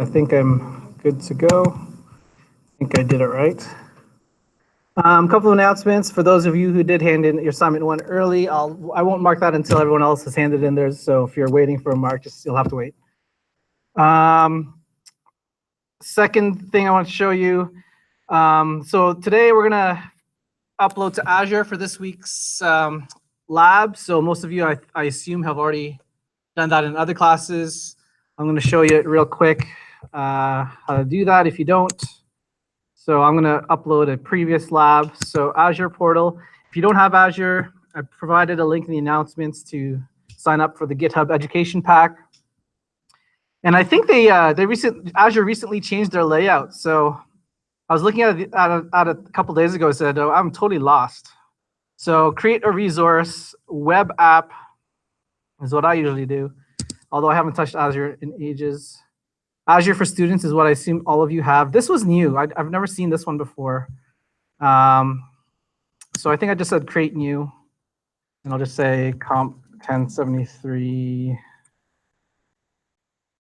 I think I'm good to go. I think I did it right. A couple of announcements for those of you who did hand in your assignment one early. I won't mark that until everyone else has handed in theirs. So if you're waiting for a mark, you'll have to wait. Second thing I want to show you. So today we're gonna upload to Azure for this week's lab. So most of you, I assume, have already done that in other classes. I'm going to show you real quick how to do that if you don't. So I'm going to upload a previous lab. So Azure portal. If you don't have Azure, I provided a link in the announcements to sign up for the GitHub education pack. And I think Azure recently changed their layout. So I was looking at it a couple days ago and said, oh, I'm totally lost. So create a resource, web app is what I usually do, although I haven't touched Azure in ages. Azure for Students is what I assume all of you have. This was new. I've never seen this one before. So I think I just said create new, and I'll just say comp 1073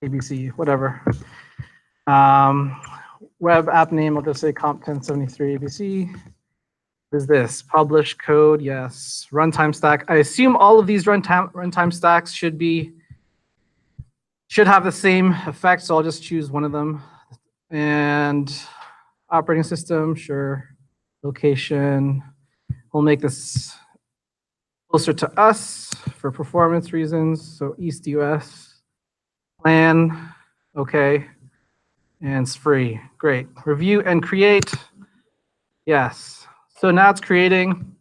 ABC, whatever. Web app name, I'll just say comp 1073 ABC. Is this publish code? Yes. Runtime stack. I assume all of these runtime stacks should have the same effect, so I'll just choose one of them. And operating system, sure. Location. We'll make this closer to us for performance reasons. So East US. Plan. Okay. And it's free. Great. Review and create. Yes. So now it's creating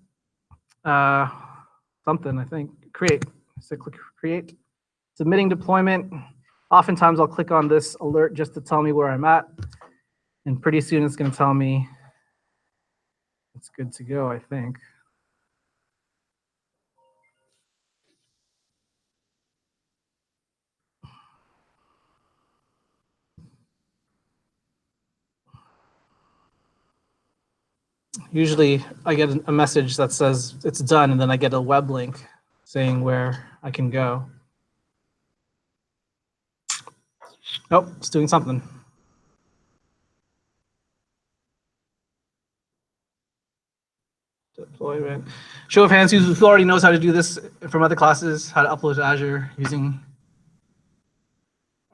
something, I think. Create. So click create. Submitting deployment. Oftentimes I'll click on this alert just to tell me where I'm at. And pretty soon it's going to tell me it's good to go, I think. Usually I get a message that says it's done, and then I get a web link saying where I can go. Oh, it's doing something. Deployment. Show of hands, who already knows how to do this from other classes, how to upload to Azure using...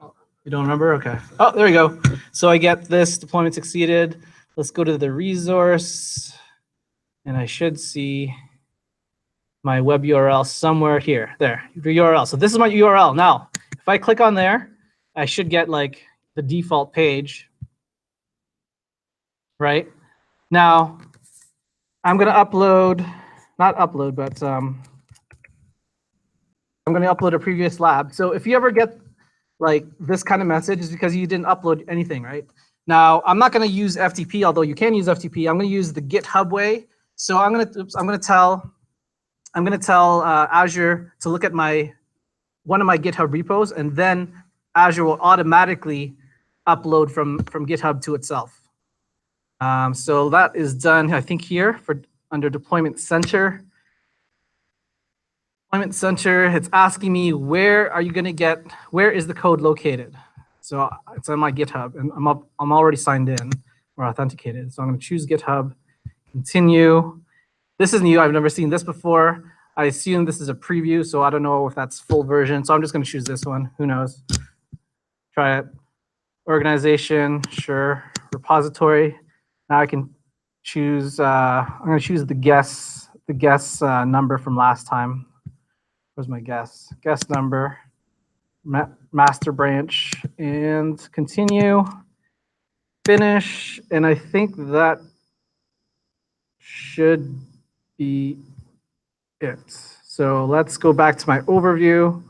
You don't remember? Okay. Oh, there we go. So I get this deployment succeeded. Let's go to the resource, and I should see my web URL somewhere here. There, the URL. So this is my URL. Now, if I click on there, I should get like the default page, right? Now, I'm going to upload, not upload, but I'm going to upload a previous lab. So if you ever get like this kind of message, it's because you didn't upload anything, right? Now, I'm not going to use FTP, although you can use FTP. I'm going to use the GitHub way. So I'm going to tell Azure to look at one of my GitHub repos, and then Azure will automatically upload from GitHub to itself. So that is done, I think, here under Deployment Center. Deployment Center, it's asking me where is the code located? So it's on my GitHub, and I'm already signed in or authenticated. So I'm going to choose GitHub, continue. This is new. I've never seen this before. I assume this is a preview, so I don't know if that's full version. So I'm just going to choose this one. Who knows? Try it. Organization, sure. Repository. Now I can choose. I'm going to choose the guest number from last time. Where's my guest? Guest number. Master branch, and continue. Finish, and I think that should be it. So let's go back to my overview,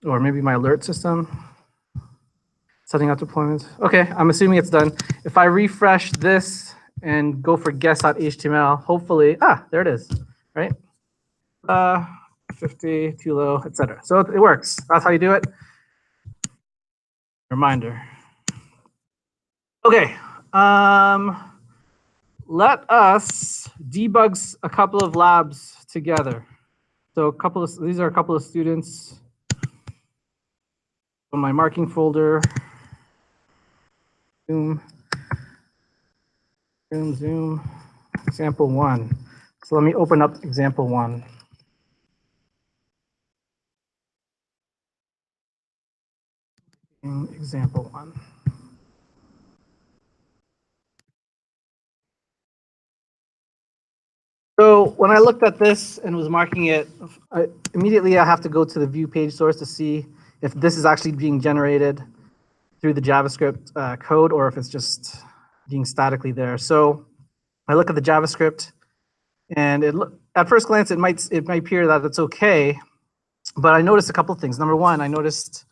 or maybe my alert system. Setting up deployments. Okay, I'm assuming it's done. If I refresh this and go for guest.html, hopefully, there it is, right? 50, too low, etc. So it works. That's how you do it. Reminder. Okay. Let us debug a couple of labs together. So these are a couple of students. On my marking folder, zoom, example 1. So let me open up example 1. Example 1. So when I looked at this and was marking it, immediately I have to go to the view page source to see if this is actually being generated through the JavaScript code or if it's just being statically there. So I look at the JavaScript, and at first glance it might appear that it's okay, but I noticed a couple of things. Number one, I noticed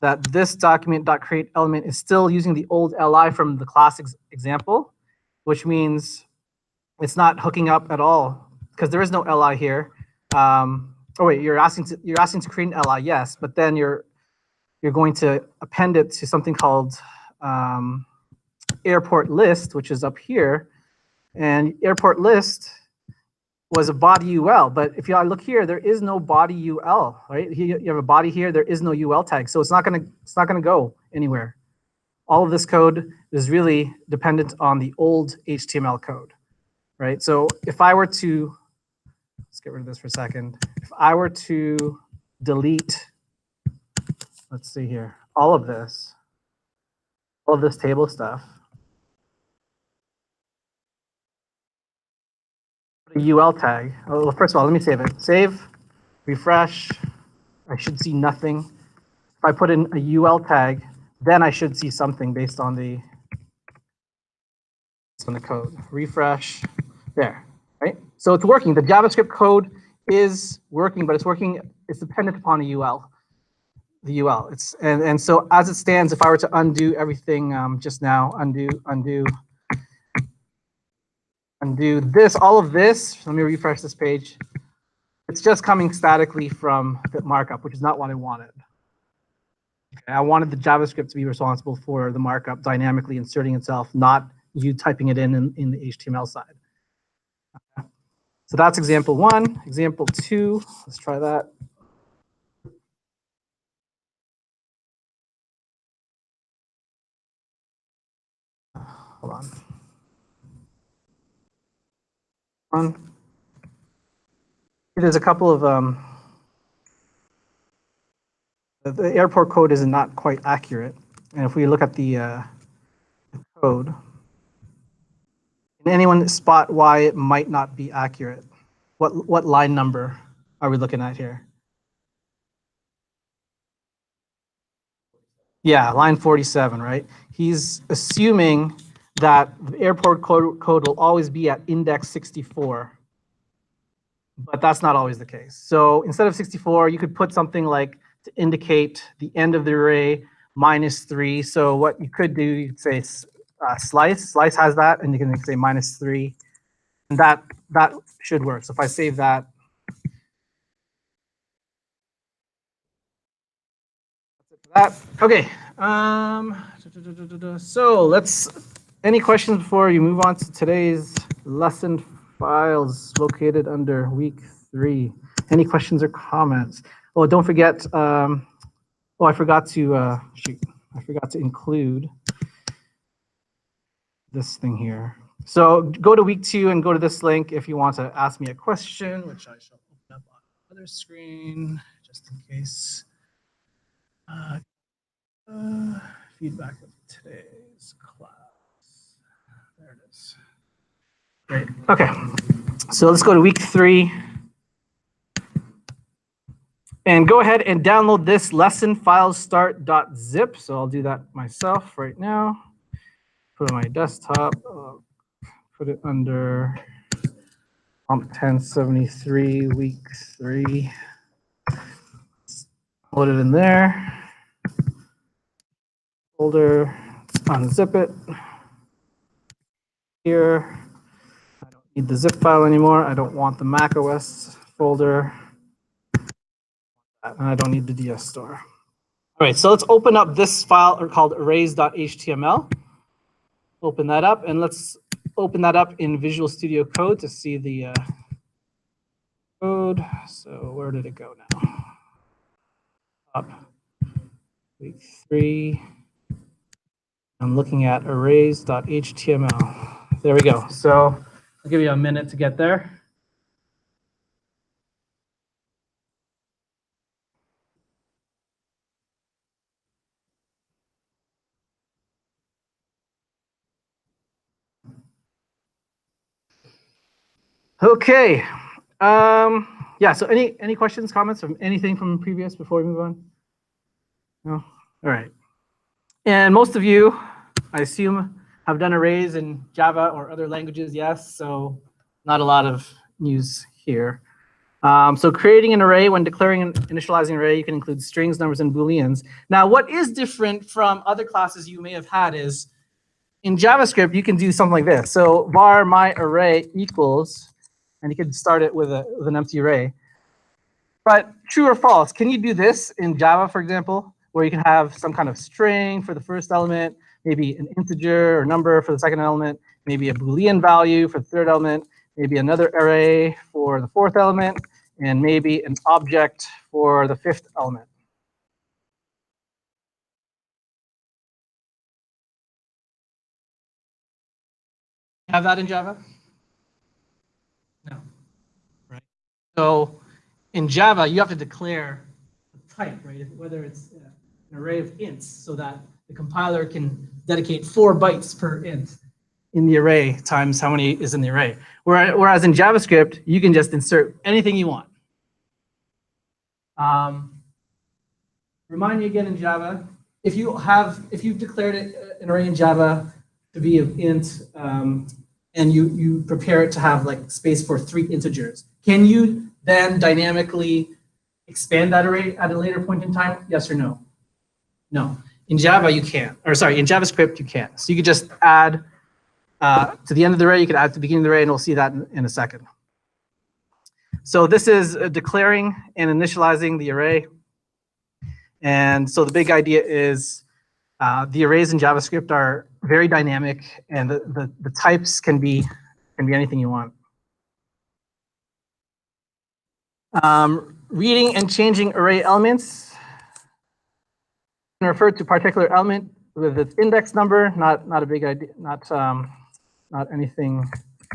that this document.create element is still using the old li from the class example, which means it's not hooking up at all because there is no li here. Oh wait, you're asking to create an li, yes, but then you're going to append it to something called airport list, which is up here, and airport list was a body UL, but if you look here, there is no body UL, right? You have a body here, there is no UL tag, so it's not gonna go anywhere. All of this code is really dependent on the old HTML code, right? So if I were to, let's get rid of this for a second. If I were to delete, let's see here, all of this table stuff, a UL tag. Oh, first of all, let me save it. Save, refresh. I should see nothing. If I put in a UL tag, then I should see something based on the code. Refresh, there, right? So it's working. The JavaScript code is working, but it's working. It's dependent upon the UL. The UL. And so as it stands, if I were to undo everything just now, undo this, all of this. Let me refresh this page. It's just coming statically from the markup, which is not what I wanted. Okay, I wanted the JavaScript to be responsible for the markup dynamically inserting itself, not you typing it in the HTML side. Okay. So that's example 1. Example 2, let's try that. Hold on. There's a couple of the airport code is not quite accurate, and if we look at the code, can anyone spot why it might not be accurate? What line number are we looking at here? Yeah, line 47, right? He's assuming that the airport code will always be at index 64. But that's not always the case. So instead of 64, you could put something like to indicate the end of the array -3. So what you could do, you could say slice. Slice has that, and you can say -3. And that should work. So if I save that, that's it for that. Okay. So any questions before you move on to today's lesson? Files located under week 3. Any questions or comments? Oh, don't forget. Oh, I forgot to shoot. I forgot to include this thing here. So go to week 2 and go to this link if you want to ask me a question, which I shall open up on the other screen just in case. Feedback of today's class. There it is. Great. Okay. So let's go to week 3. And go ahead and download this lesson files start.zip. So I'll do that myself right now. Put it on my desktop. Put it under 1073 week 3. Load it in there. Folder. Unzip it. Here. I don't need the zip file anymore. I don't want the macOS folder. And I don't need the DS store. All right, so let's open up this file called arrays.html. Open that up, and let's open that up in Visual Studio Code to see the code. So where did it go now? Up. week 3. I'm looking at arrays.html. There we go. So I'll give you a minute to get there. Okay. Yeah, so any questions, comments, from anything from previous before we move on? No? All right. And most of you, I assume, have done arrays in Java or other languages, yes, so not a lot of news here. So creating an array, when declaring and initializing an array, you can include strings, numbers, and booleans. Now, what is different from other classes you may have had is, in JavaScript, you can do something like this. So var my array equals, and you can start it with an empty array. But true or false, can you do this in Java, for example, where you can have some kind of string for the first element, maybe an integer or number for the second element, maybe a Boolean value for the third element, maybe another array for the fourth element, and maybe an object for the fifth element? Have that in Java? No. Right. So in Java, you have to declare the type, right? Whether it's an array of ints, so that the compiler can dedicate 4 bytes per int in the array times how many is in the array. Whereas in JavaScript, you can just insert anything you want. Remind me again in Java, if you've declared an array in Java to be of int, and you prepare it to have like space for 3 integers, can you then dynamically expand that array at a later point in time? Yes or no? No. In Java, you can't. Or sorry, in JavaScript, you can't. So you could just add to the end of the array, you could add to the beginning of the array, and we'll see that in a second. So this is declaring and initializing the array. And so the big idea is the arrays in JavaScript are very dynamic, and the types can be anything you want. Reading and changing array elements can refer to particular element with its index number. Not a big idea. Not anything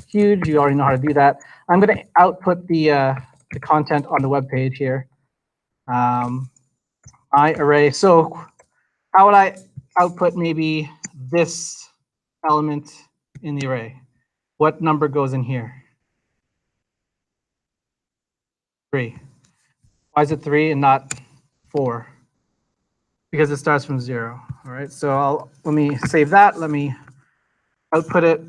huge. You already know how to do that. I'm going to output the content on the web page here. My array. So how would I output maybe this element in the array? What number goes in here? 3. Why is it 3 and not 4? Because it starts from 0. All right. So let me save that. Let me output it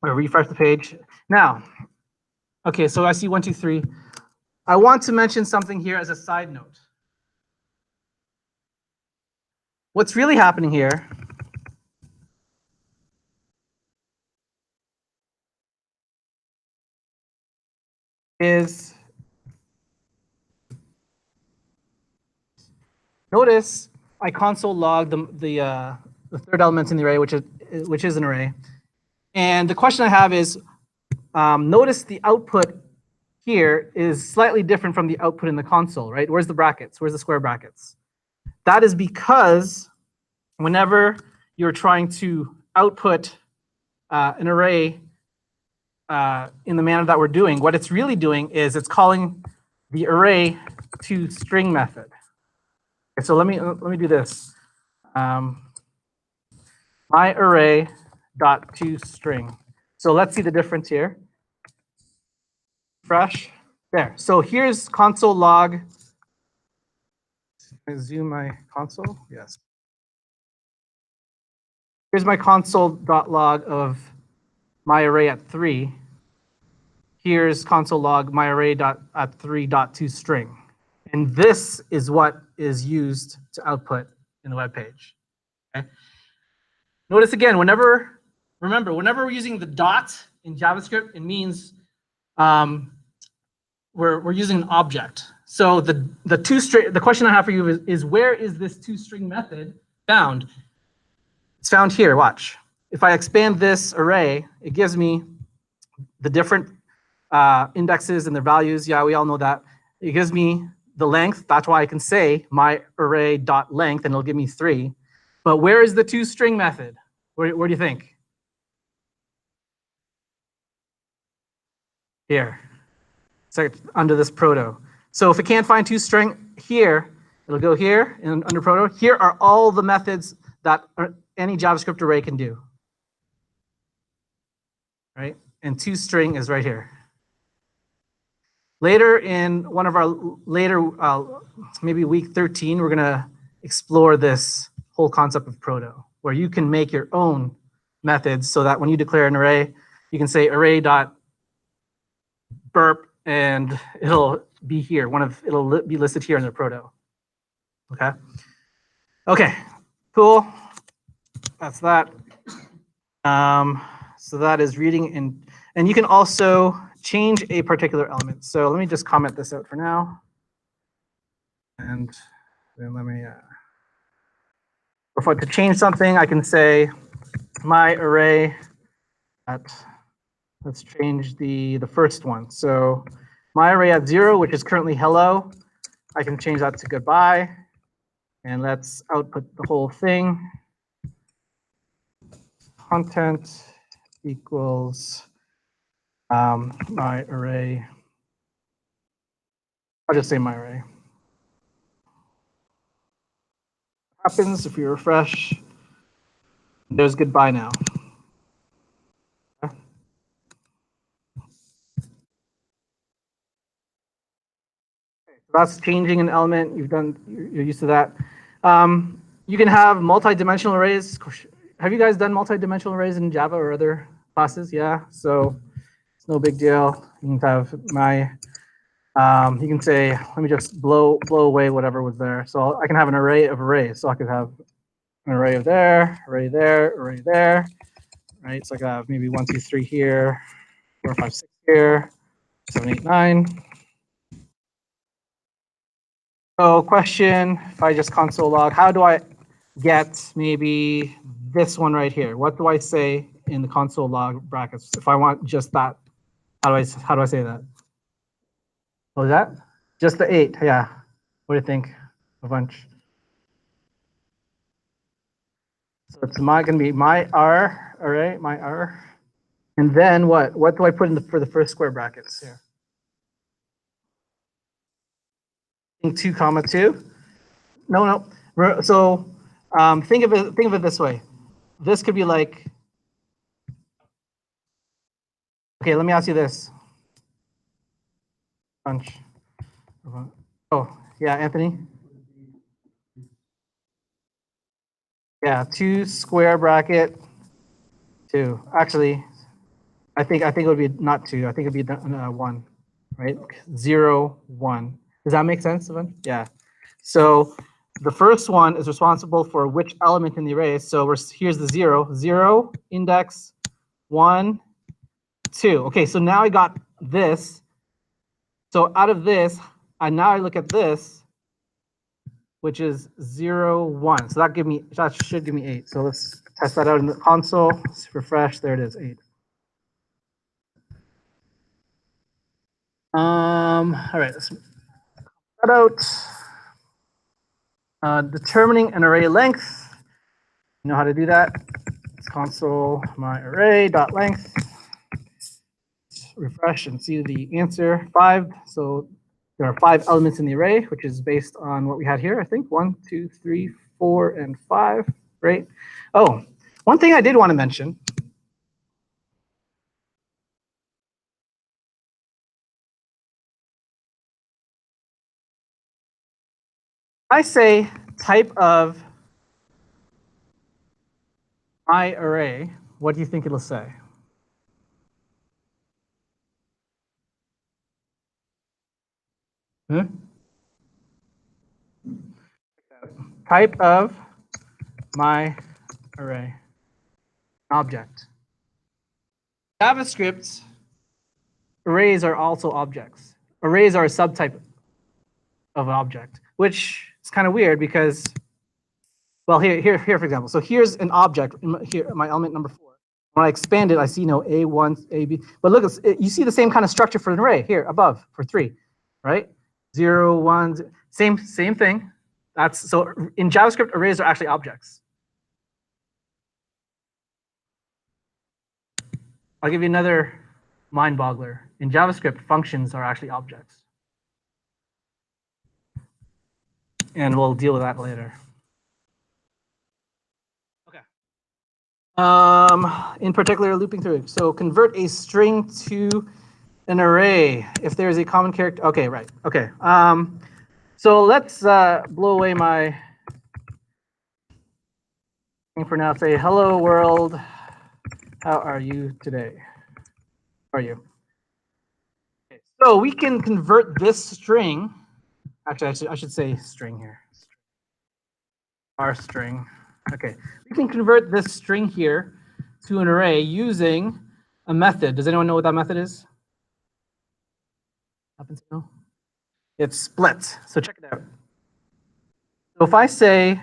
or refresh the page. Now, okay. So I see 1, 2, 3. I want to mention something here as a side note. What's really happening here is, notice I console log the third element in the array, which is an array. And the question I have is, notice the output here is slightly different from the output in the console, right? Where's the brackets? Where's the square brackets? That is because whenever you're trying to output an array in the manner that we're doing, what it's really doing is it's calling the array to string method. Okay, so let me do this. My array dot to string. So let's see the difference here. Fresh there. So here's console log. Can I zoom my console? Yes. Here's my console.log of my array at 3. Here's console log my array at 3.to string. And this is what is used to output in the web page. Okay. Notice again, whenever we're using the dot in JavaScript, it means we're using an object. So the question I have for you is where is this toString method found? It's found here. Watch. If I expand this array, it gives me the different indexes and their values. Yeah, we all know that. It gives me the length. That's why I can say my array dot length, and it'll give me 3. But where is the toString method? Where do you think? Here. So under this proto. So if it can't find toString here, it'll go here and under proto. Here are all the methods that any JavaScript array can do. Right? And toString is right here. Later in one of our maybe week 13, we're going to explore this whole concept of proto, where you can make your own methods so that when you declare an array, you can say array.burp, and it'll be here. It'll be listed here in the proto. Okay. Okay. Cool. That's that. So that is reading, and you can also change a particular element. So let me just comment this out for now. And then let me, if I could change something, I can say my array at, let's change the first one. So my array at 0, which is currently hello, I can change that to goodbye. And let's output the whole thing. Content equals my array. I'll just say my array. Happens if you refresh. There's goodbye now. Okay. So that's changing an element. You're used to that. You can have multi-dimensional arrays. Have you guys done multi-dimensional arrays in Java or other classes? Yeah. So it's no big deal. You can have you can say, let me just blow away whatever was there. So I can have an array of arrays. So I could have an array of there, array there, array there, right? So I could have maybe 1, 2, 3 here, 4, 5, 6 here, 7, 8, 9. So question, if I just console log, how do I get maybe this one right here? What do I say in the console log brackets if I want just that? How do I say that? What was that? Just the 8, yeah. What do you think? A bunch. So it's going to be my R array, my R. And then what? What do I put in for the first square brackets here? 2, 2. No. So think of it this way. This could be like, okay, let me ask you this. Bunch. Oh, yeah, Anthony. Yeah, 2 square bracket 2. Actually, I think it would be not 2. I think it'd be 1, right? 0, 1. Does that make sense, Evan? Yeah. So the first one is responsible for which element in the array. So here's the 0. 0, index, 1, 2. Okay, so now I got this. So out of this, now I look at this, which is 0, 1. So that should give me 8. So let's test that out in the console. Let's refresh. There it is, 8. All right, let's that out. Determining an array length. You know how to do that? It's console my array dot length. Refresh and see the answer. 5. So there are 5 elements in the array, which is based on what we had here, I think. 1, 2, 3, 4, and 5. Right? Oh, one thing I did want to mention. I say type of my array, what do you think it'll say? Type of my array, object. JavaScript, arrays are also objects. Arrays are a subtype of an object, which is kind of weird because, well, here, for example. So here's an object, here, my element number 4. When I expand it, I see A1, AB. But look, you see the same kind of structure for an array here above for 3, right? 0, 1, same thing. That's so in JavaScript, arrays are actually objects. I'll give you another mind boggler. In JavaScript, functions are actually objects. And we'll deal with that later. Okay. In particular, looping through. So convert a string to an array if there is a common character. Okay, right. Okay. So let's blow away my thing for now. Say, hello world. How are you today? How are you? Okay, so we can convert this string. Actually, I should say string here. Our string. Okay, we can convert this string here to an array using a method. Does anyone know what that method is? Happen to know? It's split. So check it out. So if I say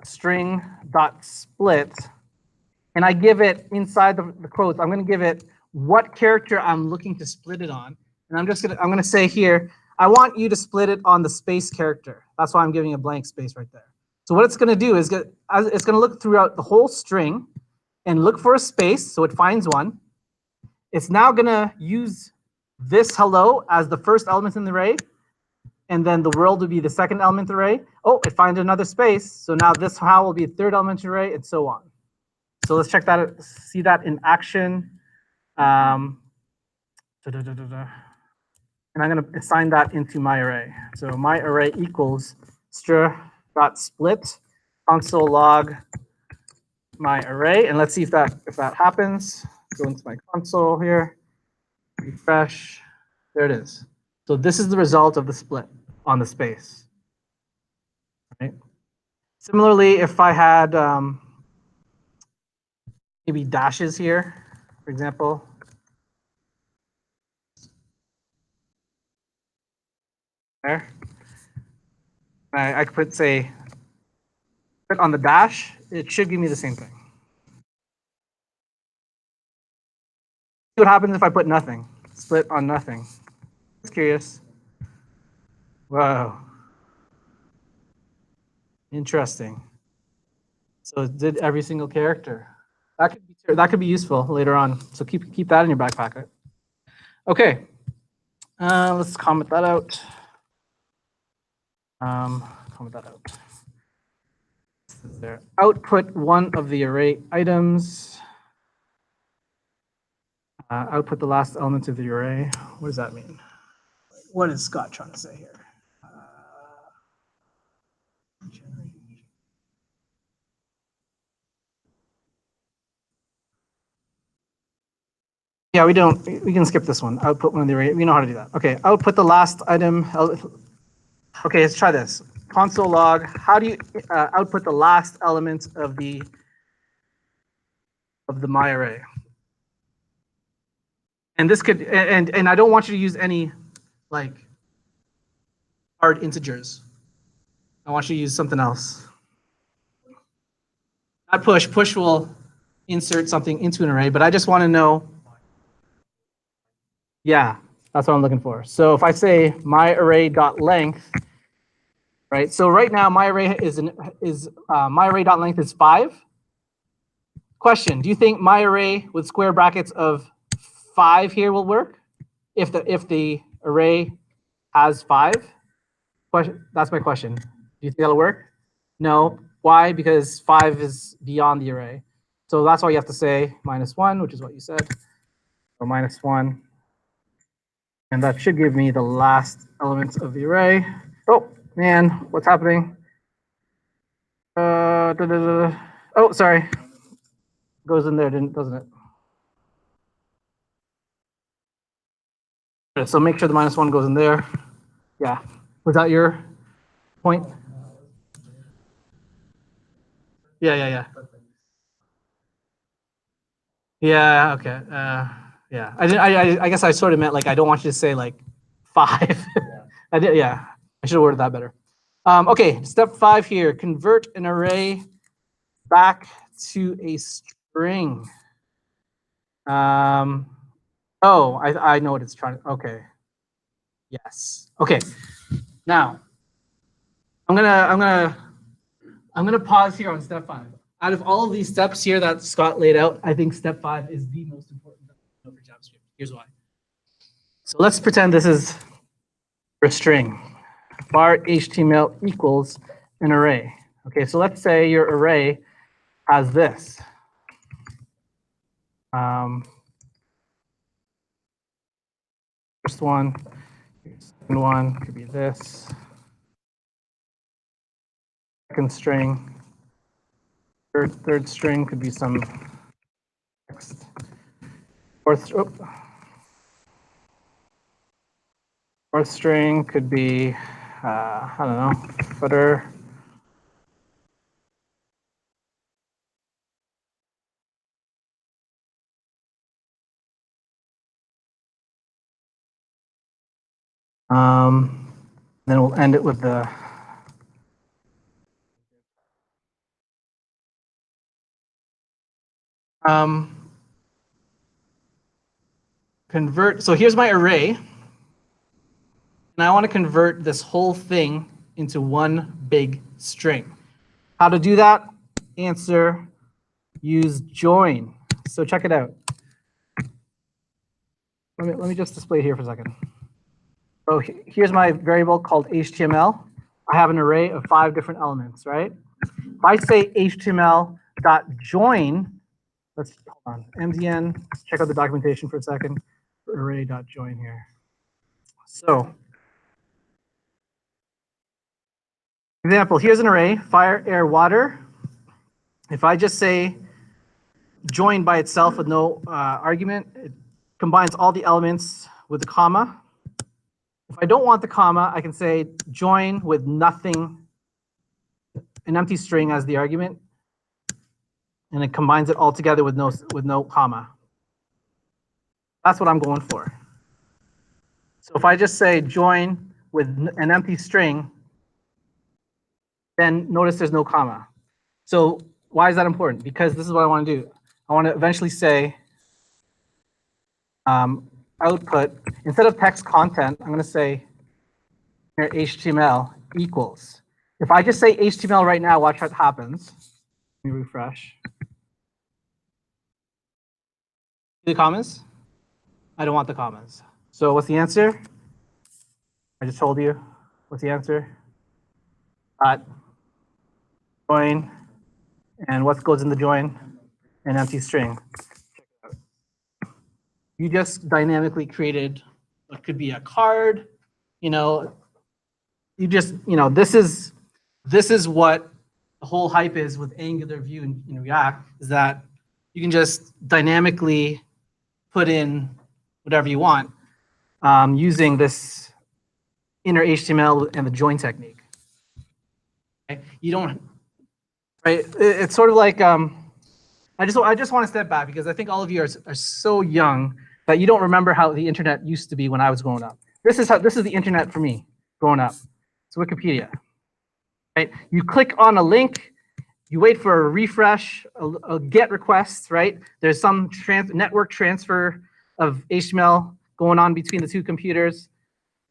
string dot split, and I give it inside the quotes, I'm going to give it what character I'm looking to split it on, and I'm going to say here, I want you to split it on the space character. That's why I'm giving a blank space right there. So what it's going to do is it's going to look throughout the whole string and look for a space, so it finds one. It's now going to use this hello as the first element in the array, and then the world would be the second element array. Oh, it finds another space, so now this how will be a third element array, and so on. So let's check that out, see that in action. And I'm going to assign that into my array. So my array equals str.split console log my array, and let's see if that happens. Go into my console here, refresh. There it is. So this is the result of the split on the space. Right. Similarly, if I had maybe dashes here, for example. There. I could put, say, put on the dash, it should give me the same thing. See what happens if I put nothing, split on nothing. Just curious. Whoa. Interesting. So it did every single character. That could be useful later on. So keep that in your back pocket. Okay. Let's comment that out. Comment that out. This is there. Output one of the array items. Output the last element of the array. What does that mean? What is Scott trying to say here? Yeah, we can skip this one. Output one of the array. We know how to do that. Okay, output the last item. Okay, let's try this. Console log. How do you output the last element of the my array? And this could and I don't want you to use any like hard integers. I want you to use something else. Not push. Push will insert something into an array, but I just want to know. Yeah, that's what I'm looking for. So if I say my array dot length, right? So right now my array my array dot length is 5. Question: do you think my array with square brackets of 5 here will work? If the array has 5? Question. That's my question. Do you think that'll work? No. Why? Because 5 is beyond the array. So that's why you have to say -1, which is what you said, or -1. And that should give me the last element of the array. Oh, man, what's happening? Oh, sorry. Goes in there, doesn't it? So make sure the -1 goes in there. Yeah. Was that your point? Yeah. Yeah, okay. Yeah. I guess I sort of meant like I don't want you to say like 5. I did, yeah. I should have worded that better. Okay, step 5 here. Convert an array back to a string. Oh, I know what it's trying to. Okay. Yes. Okay. Now, I'm gonna pause here on step 5. Out of all of these steps here that Scott laid out, I think step 5 is the most important for JavaScript. Here's why. So let's pretend this is a string. Var HTML equals an array. Okay, so let's say your array has this. First one, second one could be this. Second string. Third string could be some text. Fourth string could be, I don't know, footer. Then we'll end it with the convert. So here's my array, and I want to convert this whole thing into one big string. How to do that? Answer, use join. So check it out. Let me just display it here for a second. So here's my variable called HTML. I have an array of 5 different elements, right? If I say HTML.join, let's hold on, MDN, check out the documentation for a second. Array.join here. So, example, here's an array, fire, air, water. If I just say join by itself with no argument, it combines all the elements with a comma. If I don't want the comma, I can say join with nothing, an empty string as the argument, and it combines it all together with no comma. That's what I'm going for. So if I just say join with an empty string, then notice there's no comma. So why is that important? Because this is what I want to do. I want to eventually say output, instead of text content, I'm going to say here HTML equals. If I just say HTML right now, watch what happens. Let me refresh. The commas? I don't want the commas. So what's the answer? I just told you. What's the answer? Join. And what goes in the join? An empty string. You just dynamically created what could be a card. You know, you just, you know, this is what the whole hype is with Angular Vue in React, is that you can just dynamically put in whatever you want using this inner HTML and the join technique. Okay? You don't, right? It's sort of like, I just want to step back because I think all of you are so young that you don't remember how the internet used to be when I was growing up. This is the internet for me growing up. It's Wikipedia. Right? You click on a link, you wait for a refresh, a GET request, right? There's some network transfer of HTML going on between the two computers,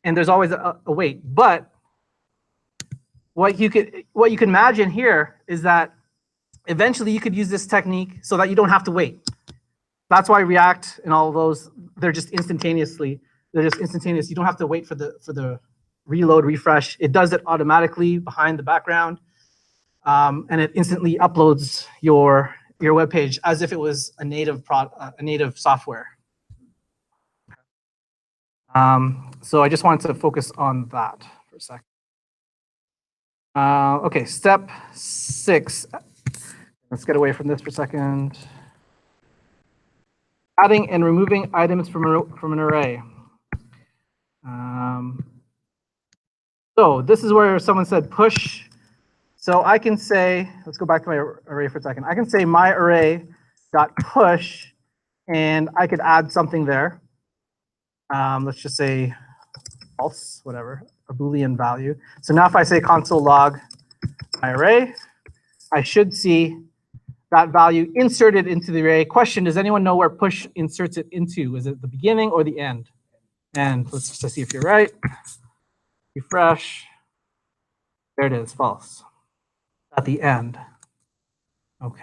and there's always a wait. But what you can imagine here is that eventually you could use this technique so that you don't have to wait. That's why React and all of those, they're just instantaneous. You don't have to wait for the reload, refresh. It does it automatically behind the background, and it instantly uploads your web page as if it was a native software. So I just wanted to focus on that for a second. Okay, step 6. Let's get away from this for a second. Adding and removing items from an array. So this is where someone said push. So I can say, let's go back to my array for a second. I can say my array dot push, and I could add something there. Let's just say false, whatever, a Boolean value. So now if I say console log my array, I should see that value inserted into the array. Question, does anyone know where push inserts it into? Is it the beginning or the end? And let's just see if you're right. Refresh. There it is, false. At the end. Okay.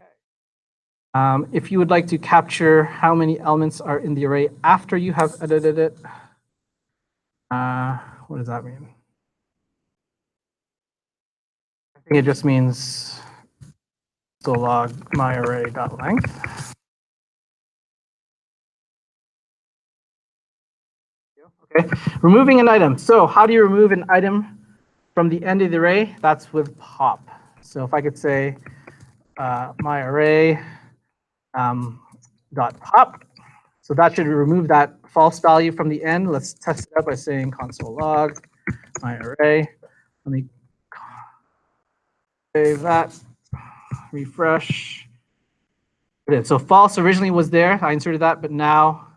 If you would like to capture how many elements are in the array after you have edited it, what does that mean? I think it just means so log myArray.length. Okay, removing an item. So how do you remove an item from the end of the array? That's with pop. So if I could say myArray dot pop, so that should remove that false value from the end. Let's test it out by saying console log myArray. Let me save that, refresh. So false originally was there. I inserted that, but now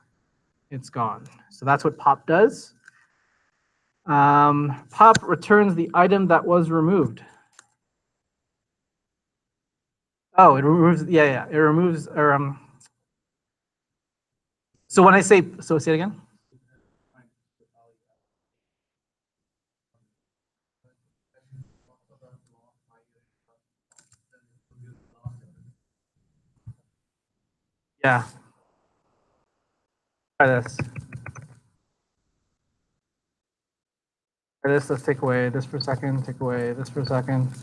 it's gone. So that's what pop does. Pop returns the item that was removed. Oh, it removes, yeah, it removes, or, so when I say, so say it again. Yeah. Try this. Try this, let's take away this for a second, take away this for a second,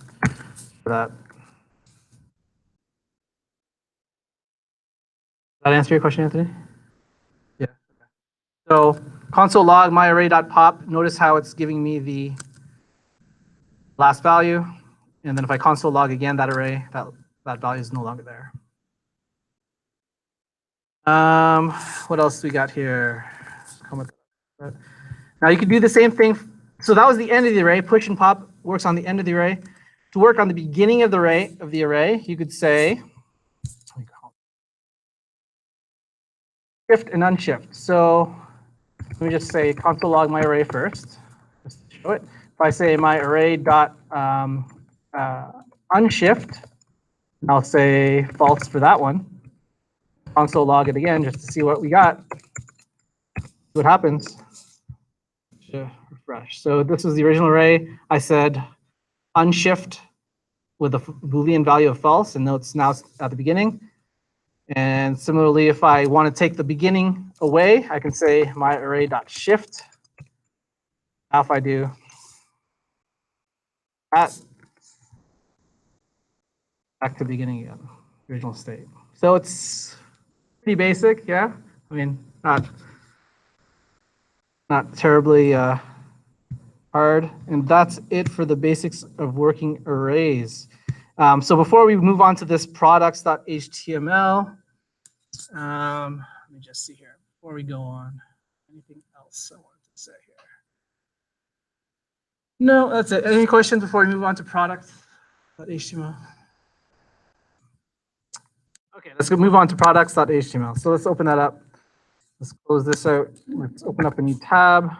for that. Does that answer your question, Anthony? Yeah. So console log myArray.pop, notice how it's giving me the last value. And then if I console log again that array, that value is no longer there. What else we got here? Now you could do the same thing. So that was the end of the array. Push and pop works on the end of the array. To work on the beginning of the array, you could say shift and unshift. So let me just say console log my array first, just to show it. If I say my array dot unshift, I'll say false for that one. Console log it again just to see what we got. What happens? Refresh. So this is the original array. I said unshift with a Boolean value of false, and notes now at the beginning. And similarly, if I want to take the beginning away, I can say my array.shift. Now if I do that, back to beginning again, original state. So it's pretty basic, yeah. I mean, not terribly hard. And that's it for the basics of working arrays. So before we move on to this products.html, let me just see here before we go on. Anything else I wanted to say here? No, that's it. Any questions before we move on to products.html? Okay, let's move on to products.html. So let's open that up. Let's close this out. Let's open up a new tab.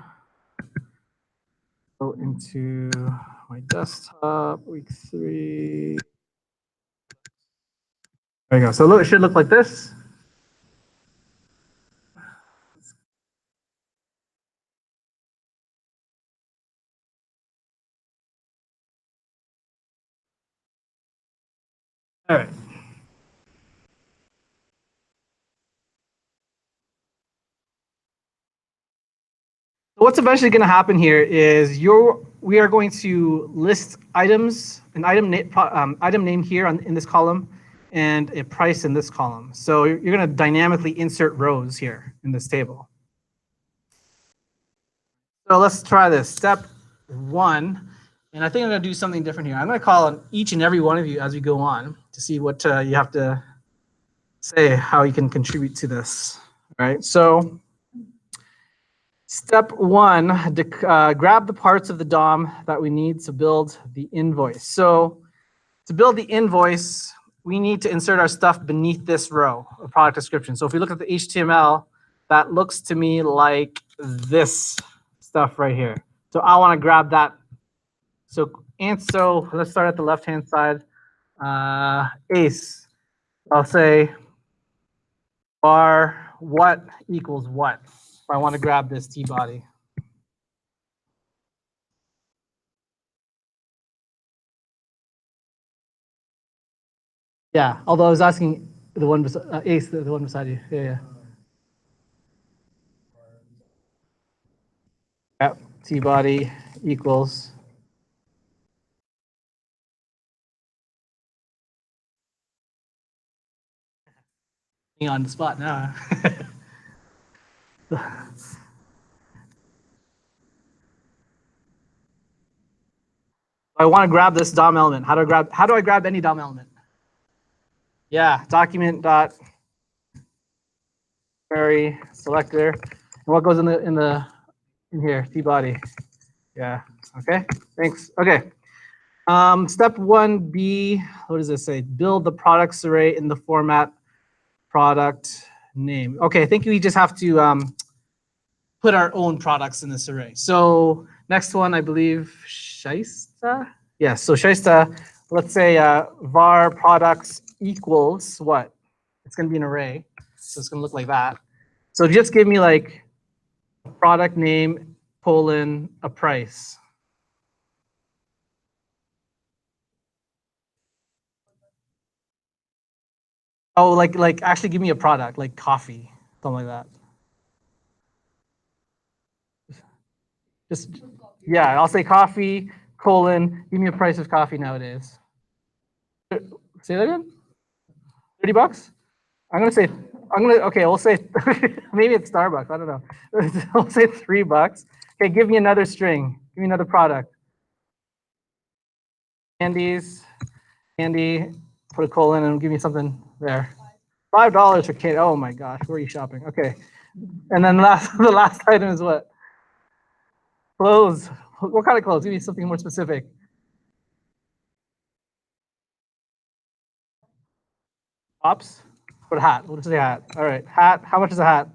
Go into my desktop, week 3. There you go. So it should look like this. All right. What's eventually going to happen here is we are going to list items, an item name here in this column, and a price in this column. So you're going to dynamically insert rows here in this table. So let's try this. Step 1, and I think I'm going to do something different here. I'm going to call on each and every one of you as we go on to see what you have to say, how you can contribute to this. All right. So step 1, grab the parts of the DOM that we need to build the invoice. So to build the invoice, we need to insert our stuff beneath this row of product description. So if we look at the HTML, that looks to me like this stuff right here. So I want to grab that. So let's start at the left-hand side. Ace, I'll say bar what equals what. I want to grab this T body. Yeah, although I was asking the one Ace, the one beside you. Yeah. Yep. T body equals. On the spot now. I want to grab this DOM element. How do I grab any DOM element? Yeah, document dot query selector. And what goes in here? T body. Yeah. Okay. Thanks. Okay. Step 1B. What does this say? Build the products array in the format product name. Okay. I think we just have to put our own products in this array. So next one, I believe, Shaista. Yeah. So Shaista. Let's say var products equals what? It's going to be an array. So it's going to look like that. So just give me like product name colon a price. Oh, like actually give me a product, like coffee, something like that. Just yeah, I'll say coffee colon. Give me a price of coffee nowadays. Say that again. $30. Okay, we'll say maybe it's Starbucks. I don't know. We'll say $3. Okay, give me another string. Give me another product. Candy. Put a colon and give me something there. $5 for candy. Oh my gosh, where are you shopping? Okay, and then the last item is what? Clothes. What kind of clothes? Give me something more specific. Tops. What a hat? What is a hat? All right, hat. How much is a hat?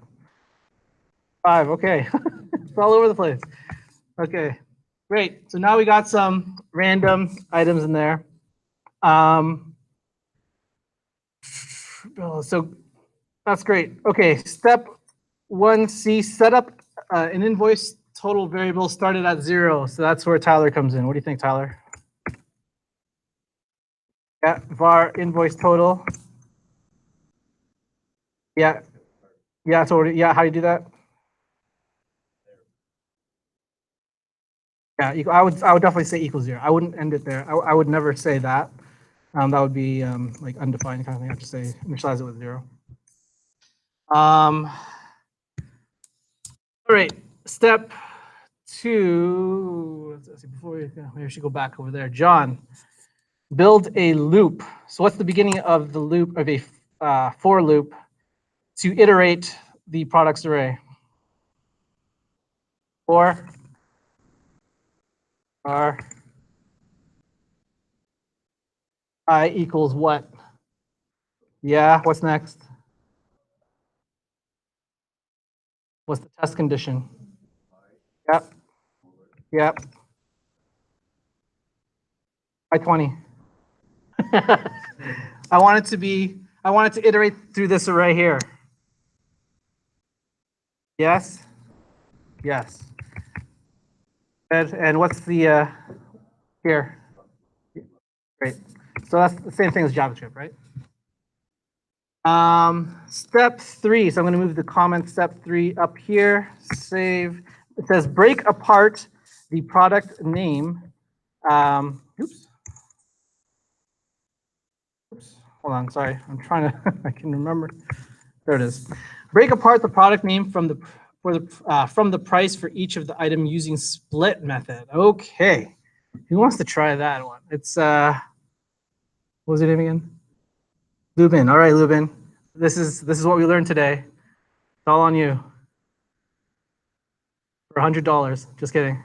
$5. Okay, it's all over the place. Okay, great. So now we got some random items in there. So that's great. Okay, step 1C, set up an invoice total variable started at 0. So that's where Tyler comes in. What do you think, Tyler? Yeah, var invoice total. Yeah, so yeah, how do you do that? Yeah, I would definitely say equals 0. I wouldn't end it there. I would never say that. That would be like undefined kind of thing. I have to say initialize it with 0. All right, step 2. Let's see, before maybe we should go back over there. John, build a loop. So what's the beginning of the loop of a for loop to iterate the products array? For I equals what? Yeah, what's next? What's the test condition? Yep. I20. I want it to iterate through this array here. Yes. And what's the here? Great. So that's the same thing as JavaScript, right? Step 3. So I'm going to move the comment step 3 up here. Save. It says break apart the product name. Oops. Hold on. Sorry. I'm trying to. I can remember. There it is. Break apart the product name from the price for each of the item using split method. Okay. Who wants to try that one? It's what was your name again? Lubin. All right, Lubin. This is what we learned today. It's all on you. For $100. Just kidding.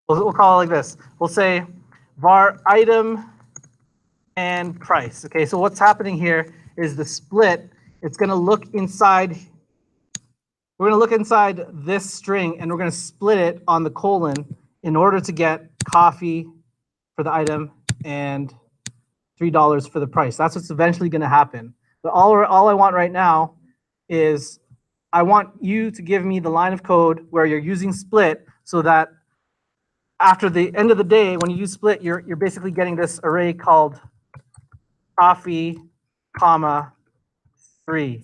We'll call it like this. We'll say var item and price. Okay, so what's happening here is the split. It's going to look inside. We're going to look inside this string, and we're going to split it on the colon in order to get coffee for the item and $3 for the price. That's what's eventually going to happen. But all I want right now is I want you to give me the line of code where you're using split so that after the end of the day, when you use split, you're basically getting this array called coffee, comma, $3.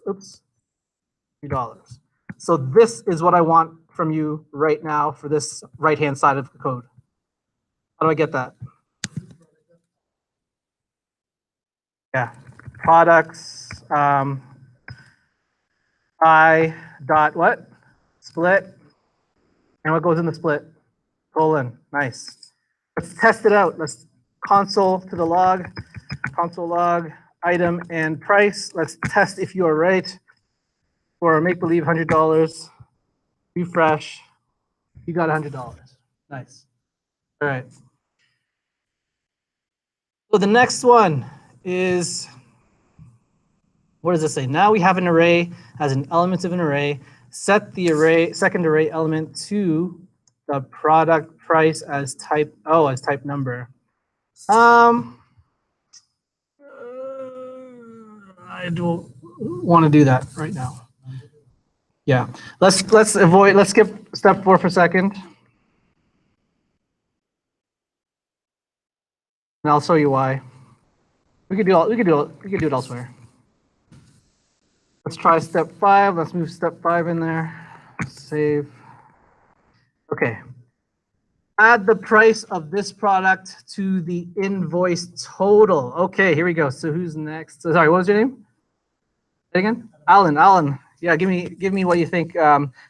Oops, $3. So this is what I want from you right now for this right-hand side of the code. How do I get that? Yeah, products, I dot what? Split. And what goes in the split? Colon. Nice. Let's test it out. Let's console to the log, console log, item and price. Let's test if you are right. For make-believe $100. Refresh. You got $100. Nice. All right. So the next one is, what does this say? Now we have an array as an element of an array. Set the array, second array element to the product price as type, as type number. I don't want to do that right now. Yeah, let's skip step 4 for a second. And I'll show you why. We could do it elsewhere. Let's try step 5. Let's move step 5 in there. Save. Okay. Add the price of this product to the invoice total. Okay, here we go. So who's next? So, sorry, what was your name? Say again? Alan. Yeah, give me what you think.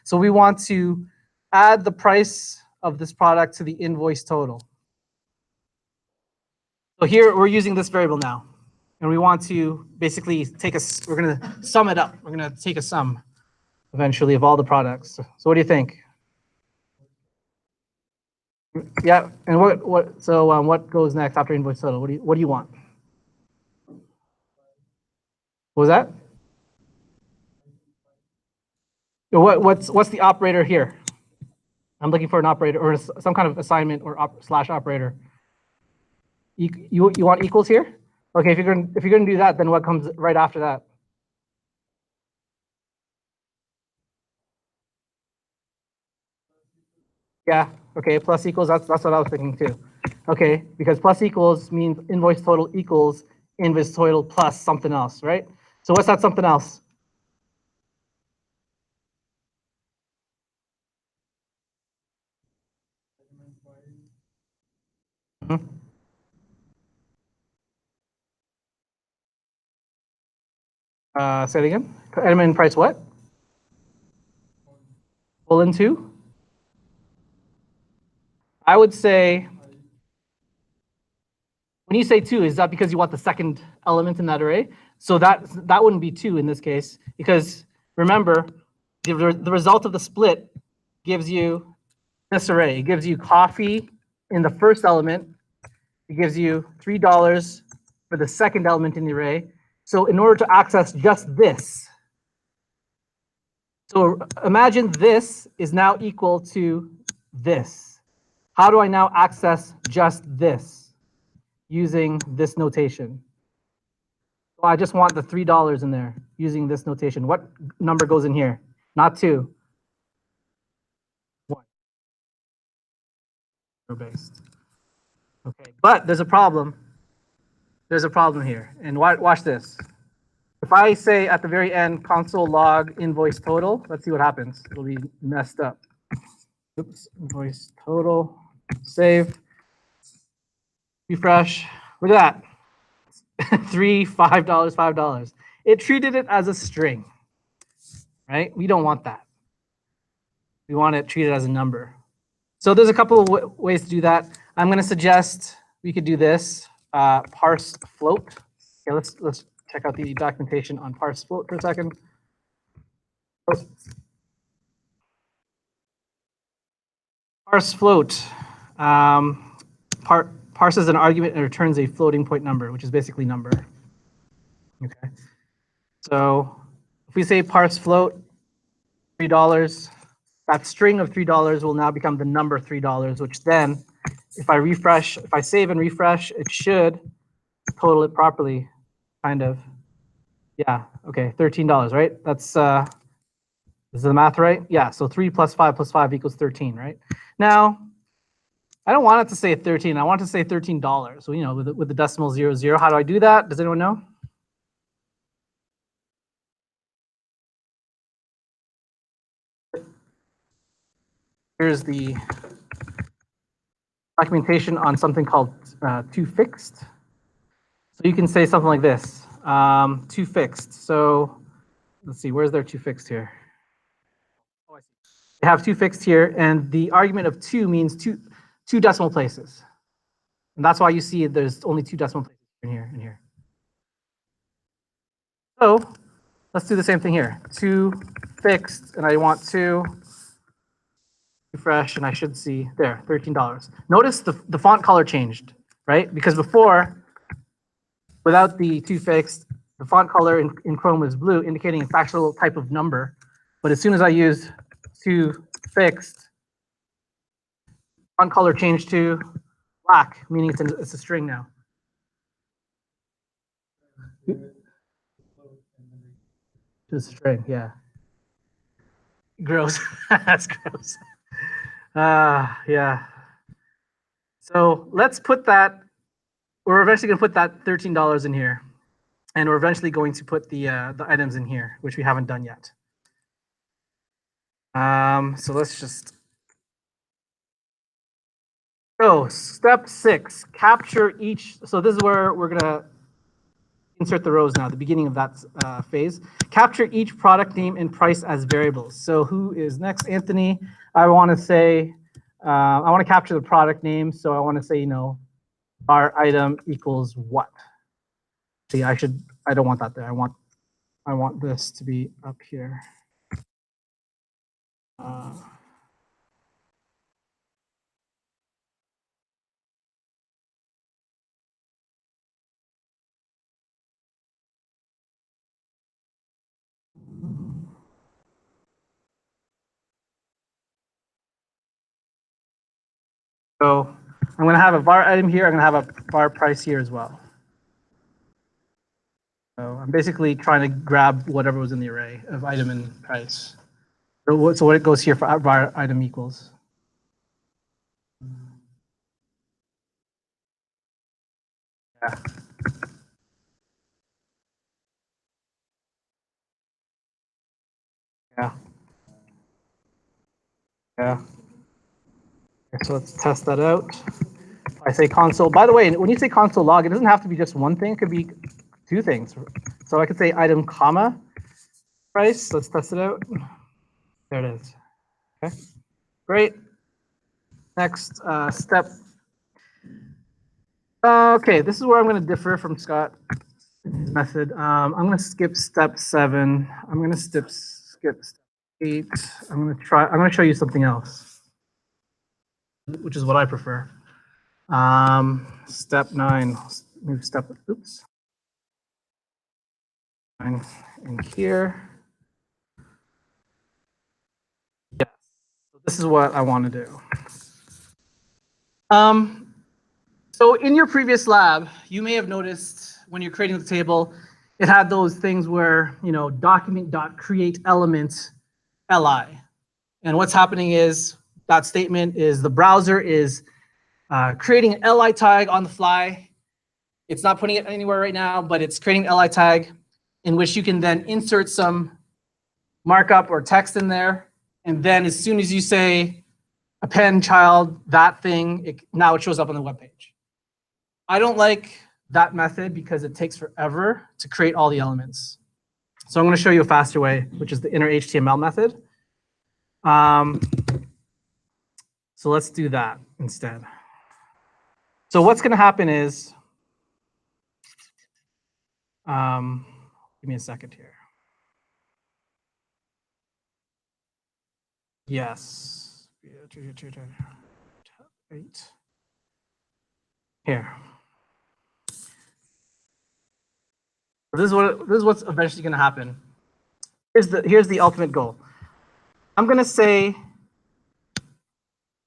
So we want to add the price of this product to the invoice total. So here we're using this variable now. And we want to basically we're going to sum it up. We're going to take a sum eventually of all the products. So what do you think? Yeah, and what goes next after invoice total? What do you want? What was that? What's the operator here? I'm looking for an operator or some kind of assignment or slash operator. You want equals here? Okay, if you're gonna do that, then what comes right after that? Yeah. Okay. Plus equals. That's what I was thinking too. Okay, because plus equals means invoice total equals invoice total plus something else, right? So what's that something else? Mm-hmm. Say it again. Element price what? Colon 2? I would say, when you say 2, is that because you want the second element in that array? So that wouldn't be 2 in this case, because remember, the result of the split gives you this array. It gives you coffee in the first element. It gives you $3 for the second element in the array. So in order to access just this, so imagine this is now equal to this. How do I now access just this using this notation? So I just want the $3 in there using this notation. What number goes in here? Not 2. 1. Based. Okay, but there's a problem. There's a problem here. And watch this. If I say at the very end console log invoice total, let's see what happens. It'll be messed up. Oops, invoice total, save, refresh. Look at that. $3, $5, $5. It treated it as a string, right? We don't want that. We want it treated as a number. So there's a couple of ways to do that. I'm going to suggest we could do this, parse float. Okay, let's check out the documentation on parse float for a second. Parse float parses an argument and returns a floating point number, which is basically number. Okay. So if we say parse float $3, that string of $3 will now become the number $3, which then, if I save and refresh, it should total it properly, kind of. Yeah, okay, $13, right? That's, is the math right? Yeah, so 3 plus 5 plus 5 equals 13, right? Now, I don't want it to say 13. I want it to say $13. So, with the decimal 00, how do I do that? Does anyone know? Here's the documentation on something called toFixed. So you can say something like this, toFixed. So let's see, where's their toFixed here? Oh, I see. They have toFixed here, and the argument of 2 means two decimal places. And that's why you see there's only 2 decimal places in here and here. So let's do the same thing here. toFixed, and I want to refresh, and I should see there, $13. Notice the font color changed, right? Because before, without the toFixed, the font color in Chrome was blue, indicating a factual type of number. But as soon as I use toFixed, font color changed to black, meaning it's a string now. To a string, yeah. Gross. That's gross. Yeah. So let's put that. We're eventually going to put that $13 in here, and we're eventually going to put the items in here, which we haven't done yet. So let's just go. Step 6, capture each. So this is where we're going to insert the rows now, the beginning of that phase. Capture each product name and price as variables. So who is next? Anthony. I want to say, I want to capture the product name. So I want to say, our item equals what? See, I don't want that there. I want this to be up here. So I'm going to have a var item here. I'm going to have a var price here as well. So I'm basically trying to grab whatever was in the array of item and price. So what it goes here for var item equals. Yeah. Yeah. Yeah. So let's test that out. I say console. By the way, when you say console log, it doesn't have to be just one thing. It could be 2 things. So I could say item comma price. Let's test it out. There it is. Okay. Great. Next step. Okay, this is where I'm going to differ from Scott method. I'm going to skip step 7. I'm going to skip step 8. I'm going to show you something else, which is what I prefer. Step 9. Move step. Oops. 9 in here. Yes. So this is what I want to do. So in your previous lab, you may have noticed when you're creating the table, it had those things where, document.createElement li. And what's happening is that statement is the browser is creating an li tag on the fly. It's not putting it anywhere right now, but it's creating an li tag in which you can then insert some markup or text in there. And then as soon as you say append child, that thing, now it shows up on the web page. I don't like that method because it takes forever to create all the elements. So I'm going to show you a faster way, which is the inner HTML method. So let's do that instead. So what's going to happen is, give me a second here. Yes. 8. Here. This is what's eventually going to happen. Here's the ultimate goal. I'm going to say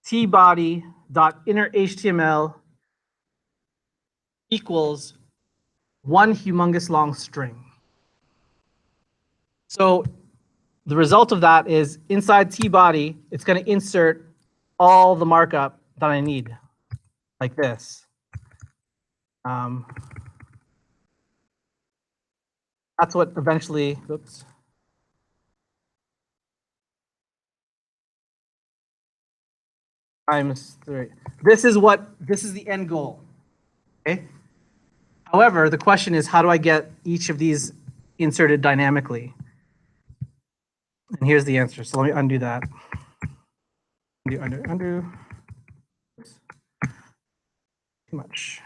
tbody.innerHTML equals one humongous long string. So the result of that is inside T-body, it's going to insert all the markup that I need, like this. That's what eventually, oops. Times 3. This is the end goal. Okay. However, the question is, how do I get each of these inserted dynamically? And here's the answer. So let me undo that. Undo. Oops. Too much.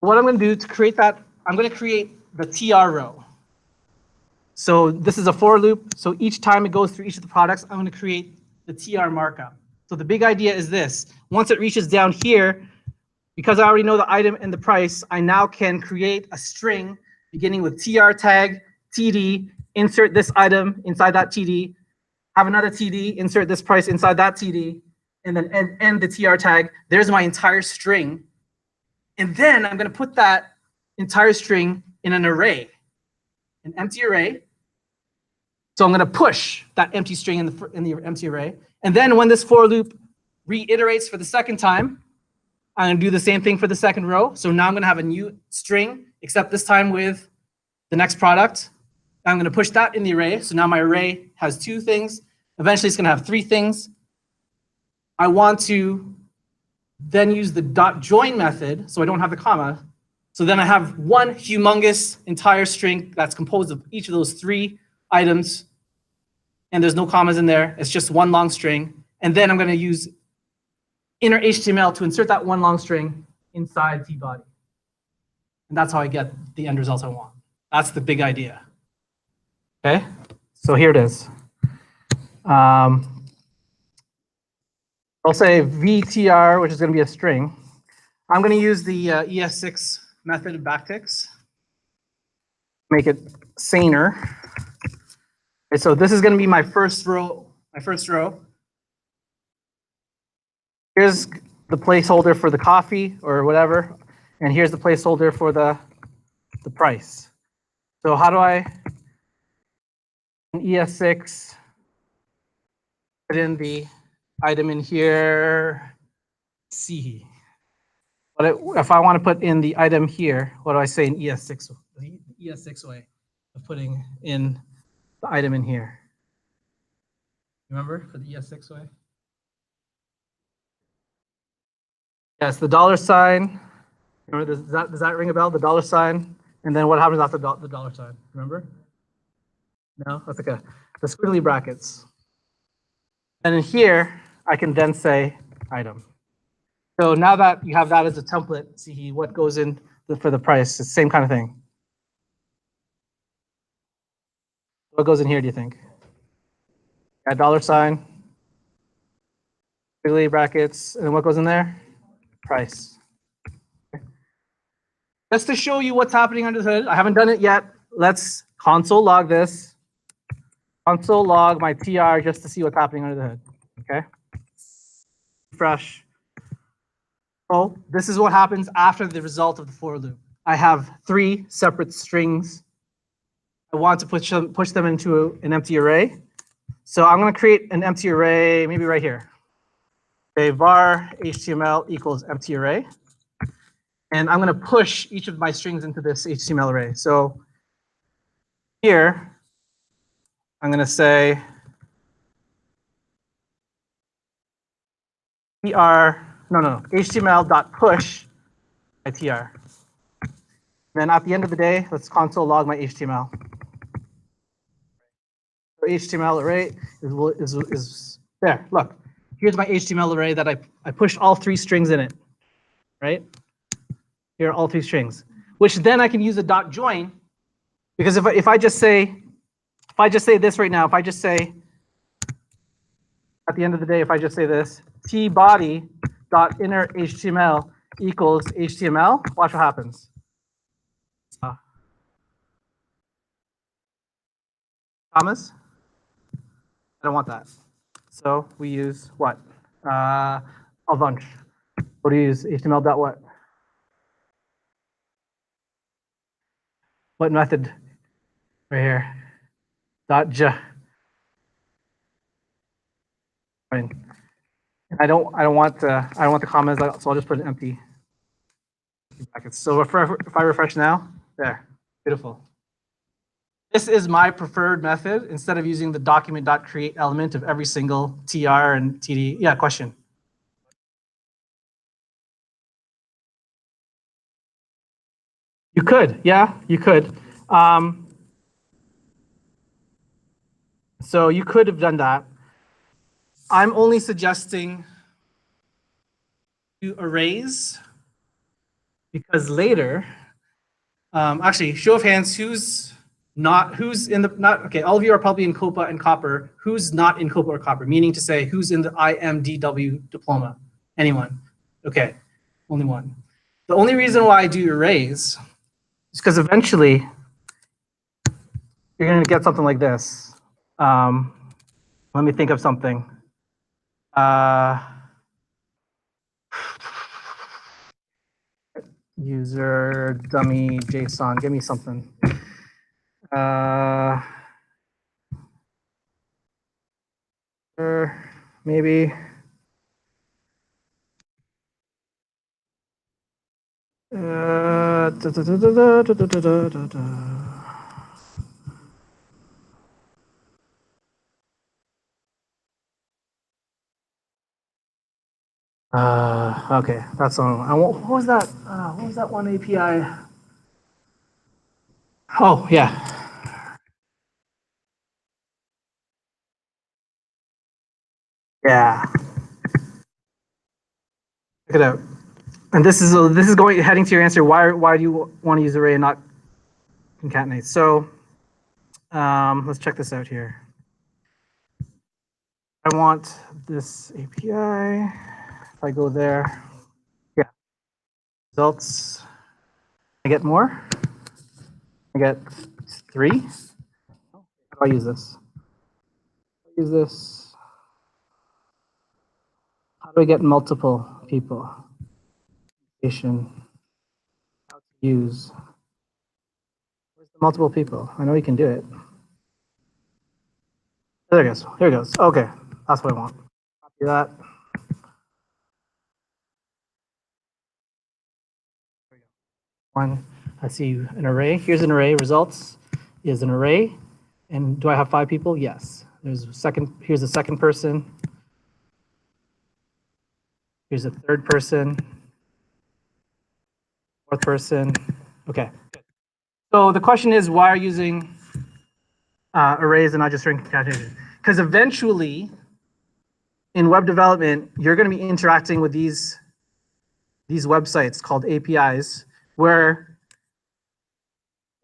What I'm going to do to create that, I'm going to create the TR row. So this is a for loop. So each time it goes through each of the products, I'm going to create the TR markup. So the big idea is this. Once it reaches down here, because I already know the item and the price, I now can create a string beginning with TR tag, TD, insert this item inside that TD, have another TD, insert this price inside that TD, and then end the TR tag. There's my entire string. And then I'm going to put that entire string in an array, an empty array. So I'm going to push that empty string in the empty array. And then when this for loop reiterates for the second time, I'm going to do the same thing for the second row. So now I'm going to have a new string, except this time with the next product. I'm going to push that in the array. So now my array has 2 things. Eventually, it's going to have 3 things. I want to then use the dot join method, so I don't have the comma. So then I have one humongous entire string that's composed of each of those 3 items, and there's no commas in there. It's just one long string. And then I'm going to use inner HTML to insert that one long string inside T-body. And that's how I get the end results I want. That's the big idea. Okay, so here it is. I'll say VTR, which is going to be a string. I'm going to use the ES6 method of backticks. Make it saner. Okay, so this is going to be my first row. Here's the placeholder for the coffee or whatever, and here's the placeholder for the price. So how do I, in ES6, put in the item in here, C. But if I want to put in the item here, what do I say in ES6? The ES6 way of putting in the item in here. Remember for the ES6 way? Yes, the $sign. Remember, does that ring a bell? The $sign, and then what happens after the $sign? Remember? No, that's okay. The squiggly brackets. And in here, I can then say item. So now that you have that as a template, see what goes in for the price. It's the same kind of thing. What goes in here, do you think? Add $sign, squiggly brackets, and then what goes in there? Price. Okay. Just to show you what's happening under the hood, I haven't done it yet. Let's console log this. Console log my TR just to see what's happening under the hood. Okay. Refresh. So this is what happens after the result of the for loop. I have 3 separate strings. I want to push them into an empty array. So I'm going to create an empty array, maybe right here. Okay, var HTML equals empty array. And I'm going to push each of my strings into this HTML array. So here, I'm going to say HTML.push my TR. Then at the end of the day, let's console log my HTML. So HTML array is there. Look, here's my HTML array that I pushed all 3 strings in it, right? Here are all 3 strings, which then I can use a dot join, because if I just say this right now, if I just say at the end of the day, if I just say this, tbody dot inner HTML equals HTML, watch what happens. Commas? I don't want that. So we use what? A bunch. What do you use? HTML dot what? What method? Right here. Dot j. Fine. I don't want the comments, so I'll just put an empty brackets. So if I refresh now, there, beautiful. This is my preferred method instead of using the document.create element of every single TR and TD. Yeah, question. You could, yeah, you could. So you could have done that. I'm only suggesting to arrays because later, actually, show of hands, who's in the, okay, all of you are probably in COPA and Copper. Who's not in COPA or Copper? Meaning to say, who's in the IMDW diploma? Anyone? Okay, only one. The only reason why I do arrays is because eventually you're going to get something like this. Let me think of something. User dummy JSON. Give me something. Maybe. Okay, that's on. What was that? What was that one API? Oh, yeah. Yeah. Check it out. And this is heading to your answer. Why do you want to use array and not concatenate? So let's check this out here. I want this API. If I go there, yeah, results. I get more. I get 3. How do I use this? Use this. How do I get multiple people? How to use. Where's the multiple people? I know you can do it. There it goes. Here it goes. Okay, that's what I want. Copy that. One. I see an array. Here's an array. Results is an array. And do I have 5 people? Yes. Here's a second person. Here's a third person. Fourth person. Okay. So the question is, why are you using arrays and not just string concatenation? Because eventually, in web development, you're going to be interacting with these websites called APIs, where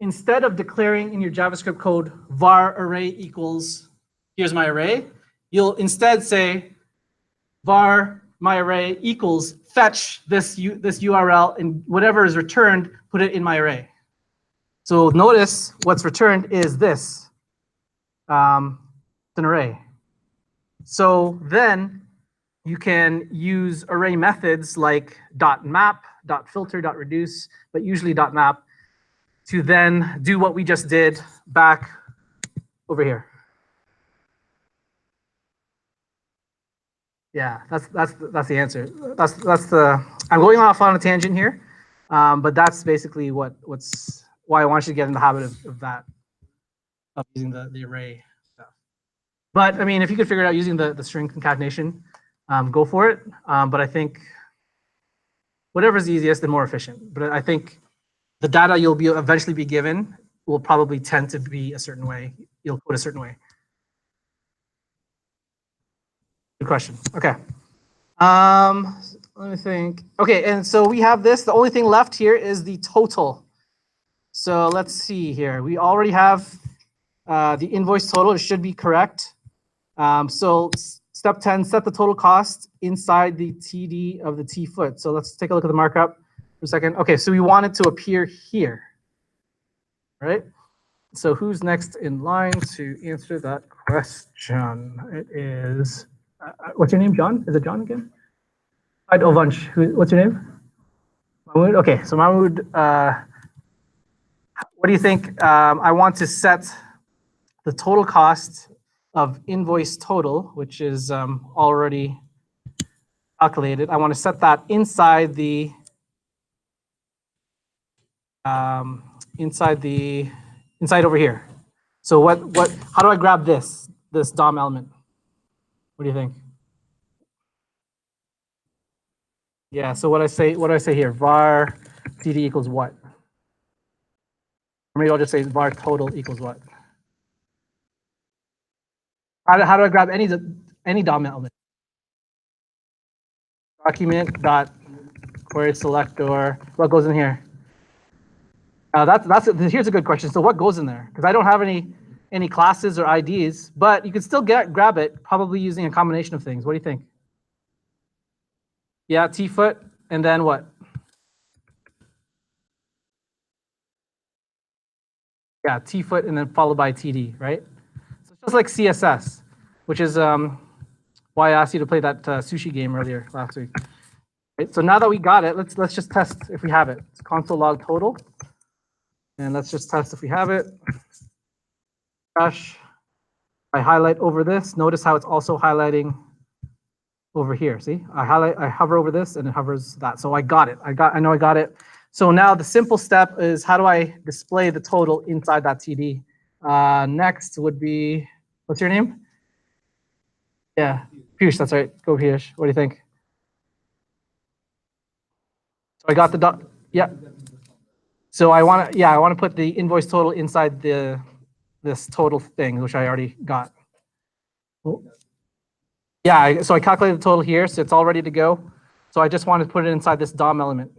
instead of declaring in your JavaScript code var array equals, here's my array, you'll instead say var my array equals fetch this URL, and whatever is returned, put it in my array. So notice what's returned is this. It's an array. So then you can use array methods like .map, .filter, .reduce, but usually .map, to then do what we just did back over here. Yeah, that's the answer. That's the. I'm going off on a tangent here, but that's basically why I want you to get in the habit of that, of using the array stuff. But I mean, if you could figure it out using the string concatenation, go for it. But I think whatever's easiest and more efficient. But I think the data you'll eventually be given will probably tend to be a certain way. You'll code a certain way. Good question. Okay. Let me think. Okay, and so we have this. The only thing left here is the total. So let's see here. We already have the invoice total. It should be correct. So step 10, set the total cost inside the TD of the T foot. So let's take a look at the markup for a second. Okay, so we want it to appear here, right? So who's next in line to answer that question? It is What's your name, John? Is it John again? Oh, Vansh. What's your name? Mahmood? Okay, so Mahmood, what do you think? I want to set the total cost of invoice total, which is already calculated. I want to set that inside the inside over here. So how do I grab this DOM element? What do you think? Yeah, so what do I say here? Var TD equals what? Or maybe I'll just say var total equals what? How do I grab any DOM element? Document dot query selector. What goes in here? Here's a good question. So what goes in there? Because I don't have any classes or IDs, but you can still grab it probably using a combination of things. What do you think? Yeah, tfoot, and then what? Yeah, tfoot, and then followed by TD, right? So it's just like CSS, which is why I asked you to play that sushi game earlier last week. Right, so now that we got it, let's just test if we have it. It's console log total, and let's just test if we have it. Gosh, I highlight over this. Notice how it's also highlighting over here. See, I hover over this, and it hovers that. So I got it. I know I got it. So now the simple step is how do I display the total inside that TD? Next would be, what's your name? Yeah, Piyush, that's right. Go Piyush. What do you think? So I got the dot. Yeah. So I want to put the invoice total inside this total thing, which I already got. Yeah, so I calculated the total here, so it's all ready to go. So I just want to put it inside this DOM element.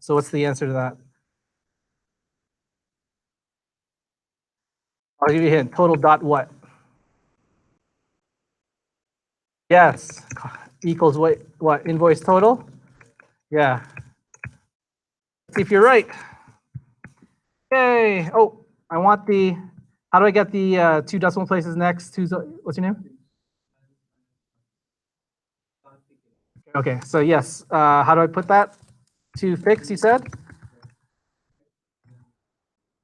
So what's the answer to that? I'll give you a hint. Total dot what? Yes. Equals what? Invoice total? Yeah. Let's see if you're right. Yay. Oh, I want how do I get the two decimal places next? What's your name? Okay, so yes. How do I put that? To fix, you said?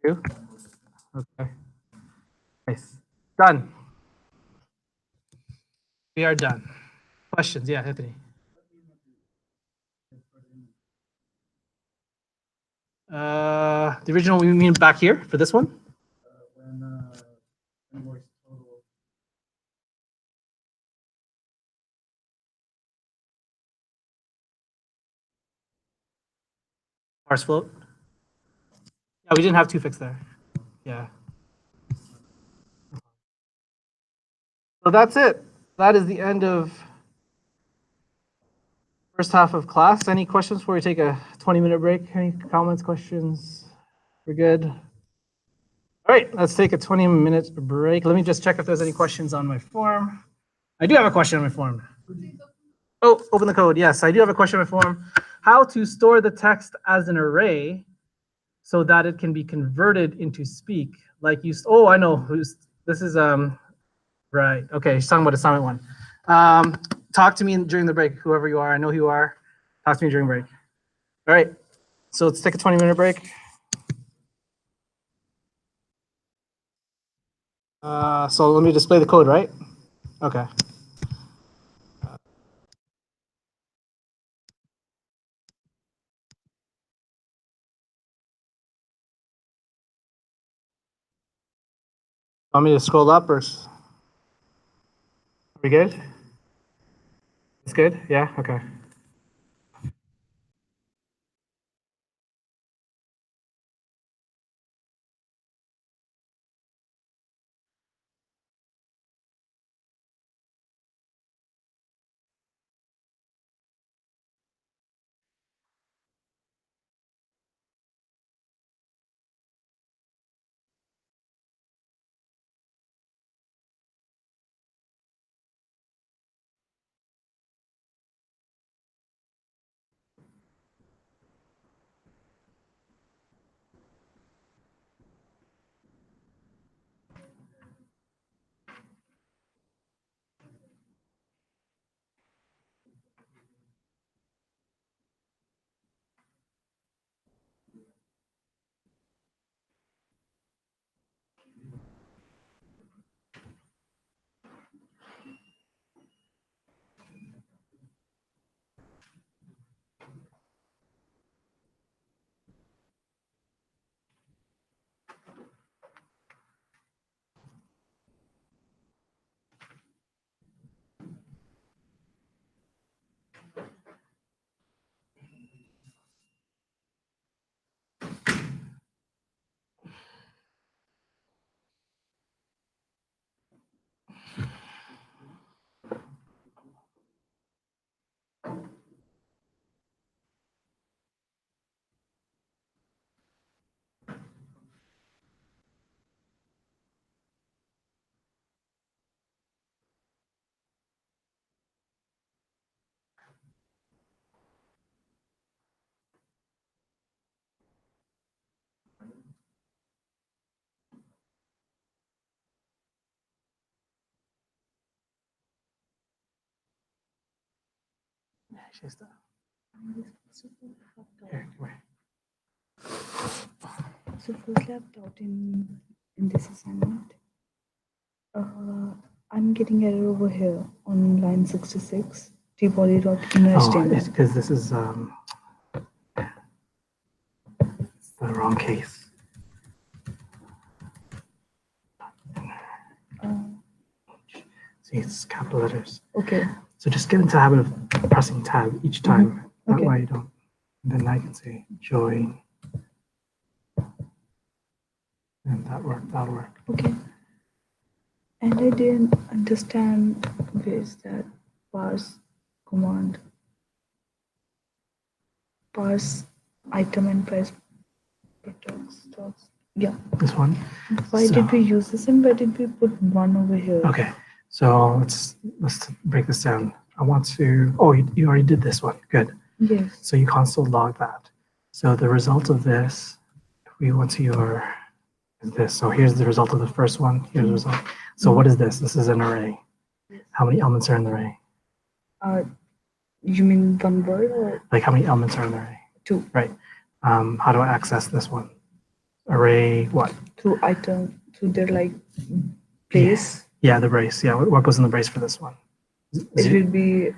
Two. Okay. Nice. Done. We are done. Questions? Yeah, Anthony. The original, we mean back here for this one? Parse float? Yeah, we didn't have two fix there. Yeah. So that's it. That is the end of first half of class. Any questions before we take a 20-minute break? Any comments, questions? We're good. All right, let's take a 20-minute break. Let me just check if there's any questions on my form. I do have a question on my form. Oh, open the code. Yes, I do have a question on my form. How to store the text as an array so that it can be converted into speak. Like oh, I know this is right. Okay, he's talking about assignment one. Talk to me during the break, whoever you are. I know who you are. Talk to me during break. All right, so let's take a 20-minute break. So let me display the code, right? Okay. Want me to scroll up or? Are we good? It's good? Yeah, okay. She's the. Here, come here. So firstly, I've taught in this assignment. I'm getting error over here on line 66. tpoly.innerHTML. It's because this is the wrong case. See, it's capital letters. Okay. So just get into the habit of pressing tab each time. That Okay. way you don't. And then I can say join. And that'll work. Okay. And I didn't understand where's that parse command. Parse item and price products. Yeah. This one. Why did we use this and why did we put one over here? Okay. So let's break this down. I want to. Oh, you already did this one. Good. Yes. So you console log that. So the result of this, if we went to your, is this. So here's the result of the first one. Here's the result. So what is this? This is an array. How many elements are in the array? You mean one word or? Like how many elements are in the array? 2. Right. How do I access this one? Array what? Through item, through their like brace. Yeah, the brace. Yeah, what goes in the brace for this one? It will be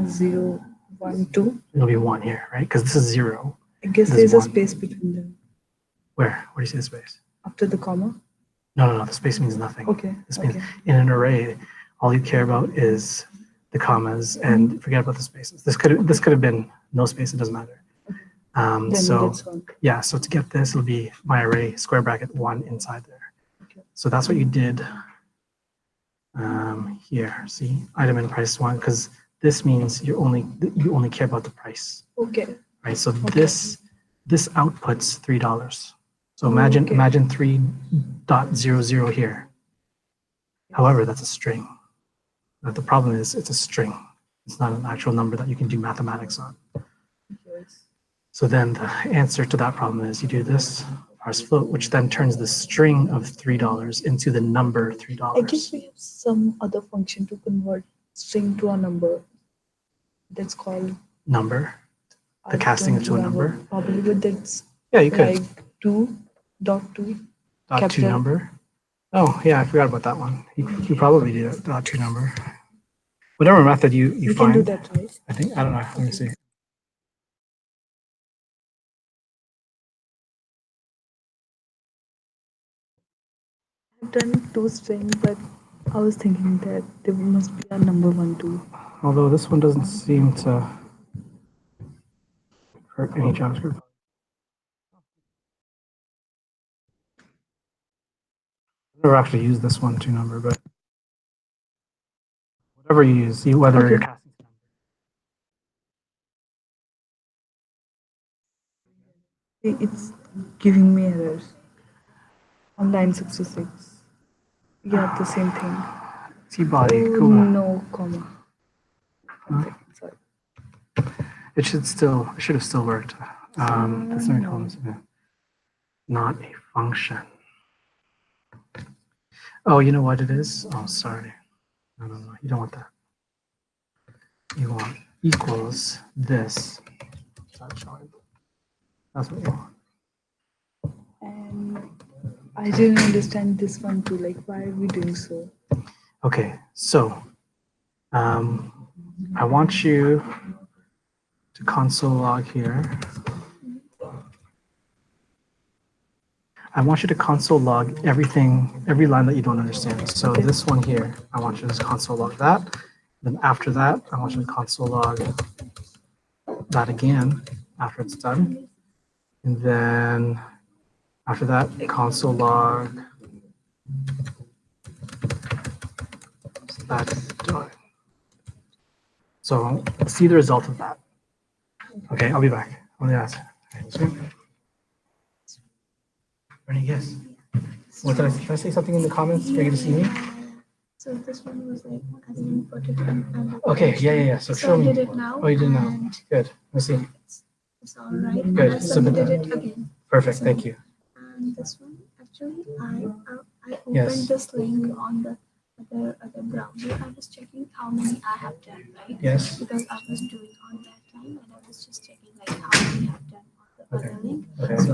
0, 1, 2. It'll be 1 here, right? Because this is 0. I guess This there's a 1. space between them. Where? Where do you see the space? After the comma? No. The space means nothing. Okay. This means in an array, all you care about is the commas and forget about the spaces. This could have been no space. It doesn't matter. So yeah. So to get this, it'll be my array square bracket 1 inside there. Okay. So that's what you did here. See, item and price 1, because this means you only care about the price. Okay. Right. So this outputs $3. So imagine 3.00 here. However, that's a string. But the problem is it's a string. It's not an actual number that you can do mathematics on. Yes. So then the answer to that problem is you do this parse float, which then turns the string of $3 into the number $3. I guess we have some other function to convert string to a number. That's called number. The casting into a number. Probably, but that's you could. Like 2.2. Dot 2 number. Oh yeah, I forgot about that one. You probably do that dot 2 number. Whatever method you find. Can do that, right? I don't know. Let me see. I've done 2 strings, but I was thinking that there must be a number 1, 2. Although this one doesn't seem to hurt any JavaScript. I've never actually used this 1, 2 number, but whatever you use, whether you're casting to number. It's giving me errors on line 66. Yeah, the same thing. T-body, Oh, cool. no comma. Sorry. It should have still worked. That's not a function. Oh, you know what it is? Oh, sorry. No. You don't want that. You want equals this. That's what you want. And I didn't understand this one too. Like, why are we doing so? Okay, so I want you to console log here. I want you to console log every line that you don't understand. So this one here, I want you to just console log that. Then after that, I want you to console log that again after it's done. And then after that, console log that's done. So see the result of that. Okay, I'll be back. I'm gonna ask. Any guess? What did I say something in the comments for you to see me? So this one was like, I didn't put it in. Okay, yeah. So show me. I did it now. Oh, you did now. Good. Let's see. It's all right. Good. I submitted it again. Perfect. Thank you. And this one, actually, I opened Yes. this link on the other browser. I was checking how many I have done, right? Yes. Because I was doing on that time, and I was just checking like how we have done on the Okay. other link. Okay. So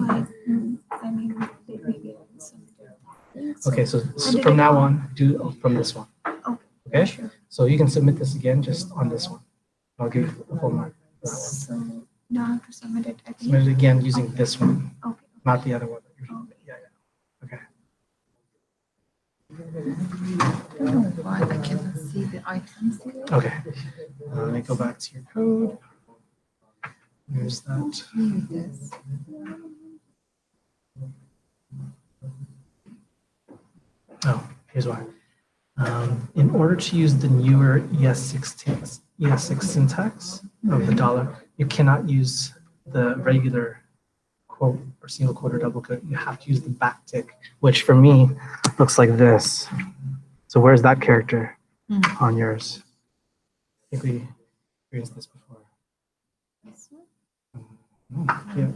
I mean, like maybe I submitted that link. So Okay, so I did from it now all. on, do from this one. Okay. Okay? Sure. So you can submit this again just on this one. I'll give you the full mark. So now I have to submit it again. Submit it again using this one, Okay. not the other one. that you're- Okay. Yeah, yeah. Okay. I don't know why I cannot see the items here. Okay. Let me go back to your code. Here's that. Here it is. Oh, here's why. In order to use the newer ES6 syntax of the dollar, you cannot use the regular quote or single quote or double quote. You have to use the backtick, which for me looks like this. So where's that character on yours? I think we experienced this before. This one? Yeah.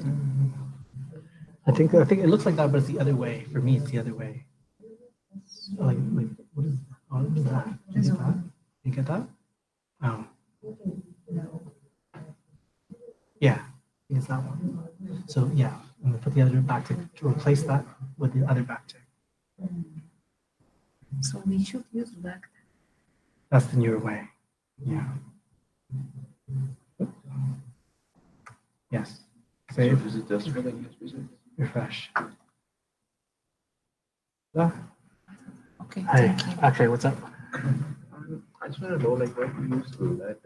I think it looks like that, but it's the other way. For me, it's the other way. Like what is oh, look at that? Did you get that? You get that? Oh. Yeah, I think it's that one. So yeah, I'm gonna put the other backtick to replace that with the other backtick. So we should use back. That's the newer way. Yeah. Yes. Save. Is it just for the USB? Refresh. Yeah. Okay, Hey, thank you. okay, what's up? I just want to know, like, why do you use that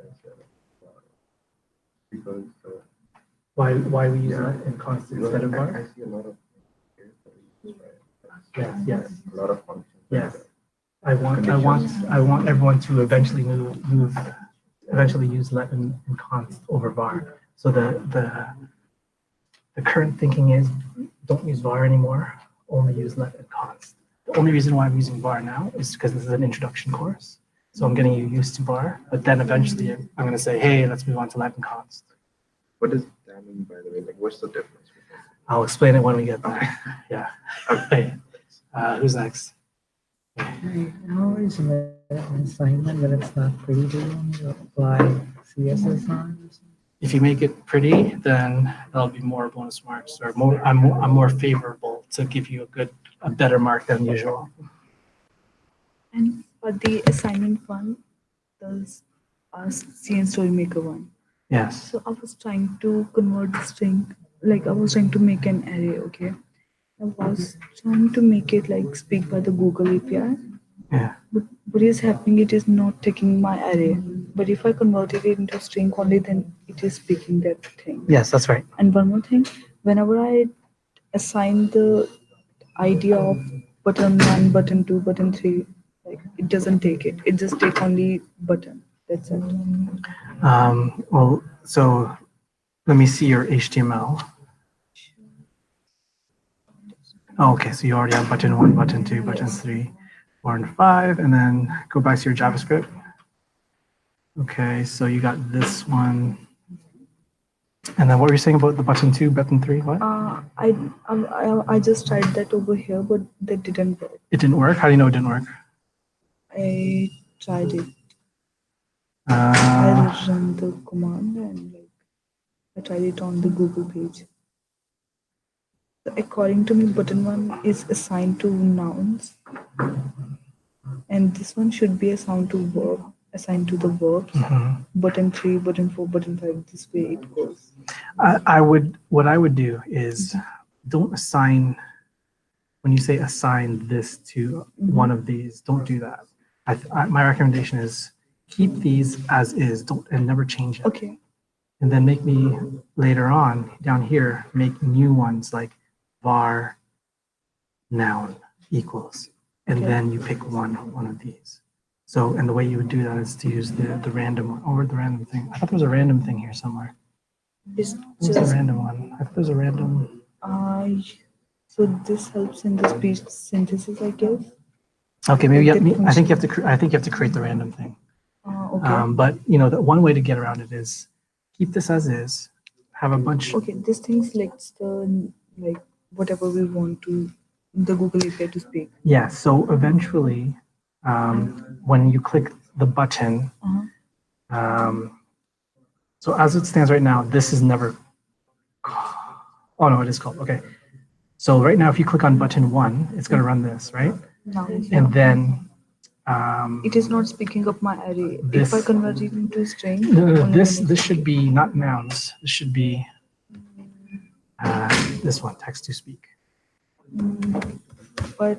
because Why we use Yeah. that in constant because instead of I bar? see a lot of Yes. a lot of functions. Yes. I want everyone to eventually eventually use let and const over var. So the current thinking is don't use var anymore, only use let and const. The only reason why I'm using var now is because this is an introduction course. So I'm getting you used to var, but then eventually I'm going to say, hey, let's move on to let and const. What does that mean, by the way? Like, what's the difference? I'll explain it when we get there. Yeah. Okay. Who's next? How is an assignment when it's not pretty to apply CSS on? If you make it pretty, then that'll be more bonus marks or more. I'm more favorable to give you a better mark than usual. And for the assignment one, there's a CN StoryMaker one. Yes. So I was trying to convert the string, like I was trying to make an array, okay? I was trying to make it like speak by the Google API. Yeah. But what is happening, it is not taking my array. But if I converted it into string only, then it is speaking that thing. Yes, that's right. And one more thing, whenever I assign the idea of button 1, button 2, button 3, like it doesn't take it. It just take only button. That's it. Well, so let me see your HTML. Oh, okay, so you already have button 1, button 2, button 3, 4, and 5, and then go back to your JavaScript. Okay, so you got this one. And then what were you saying about the button 2, button 3? What? I just tried that over here, but that didn't work. It didn't work? How do you know it didn't work? I tried it. Uh, I run the command and like I tried it on the Google page. So according to me, button 1 is assigned to nouns, and this one should be assigned to assigned to the verbs. Button 3, button 4, button 5. This way it goes. what I would do is don't assign, when you say assign this to one of these, don't do that. My recommendation is keep these as is, and never change it. Okay. And then make me later on down here, make new ones like var noun equals, and Okay. then you pick one of these. So, and the way you would do that is to use the random one or the random thing. I thought there was a random thing here somewhere. It's What's the just random one? I thought there was a random. so this helps in the speech synthesis, I guess. Okay, maybe Like that I think you have to create the random thing. Okay. But you know, the one way to get around it is keep this as is. Have a bunch. Okay, this thing selects the like whatever we want to the Google API to speak. Yeah. So eventually, when you click the button, Uh-huh. So as it stands right now, this is never, oh no, it is called, okay. So right now, if you click on button 1, it's going to run this, right? Nouns. And then It is not speaking of my array. This- If I convert it into a string, no, only this then this it's should be not nouns. This should be this one, text to speak. But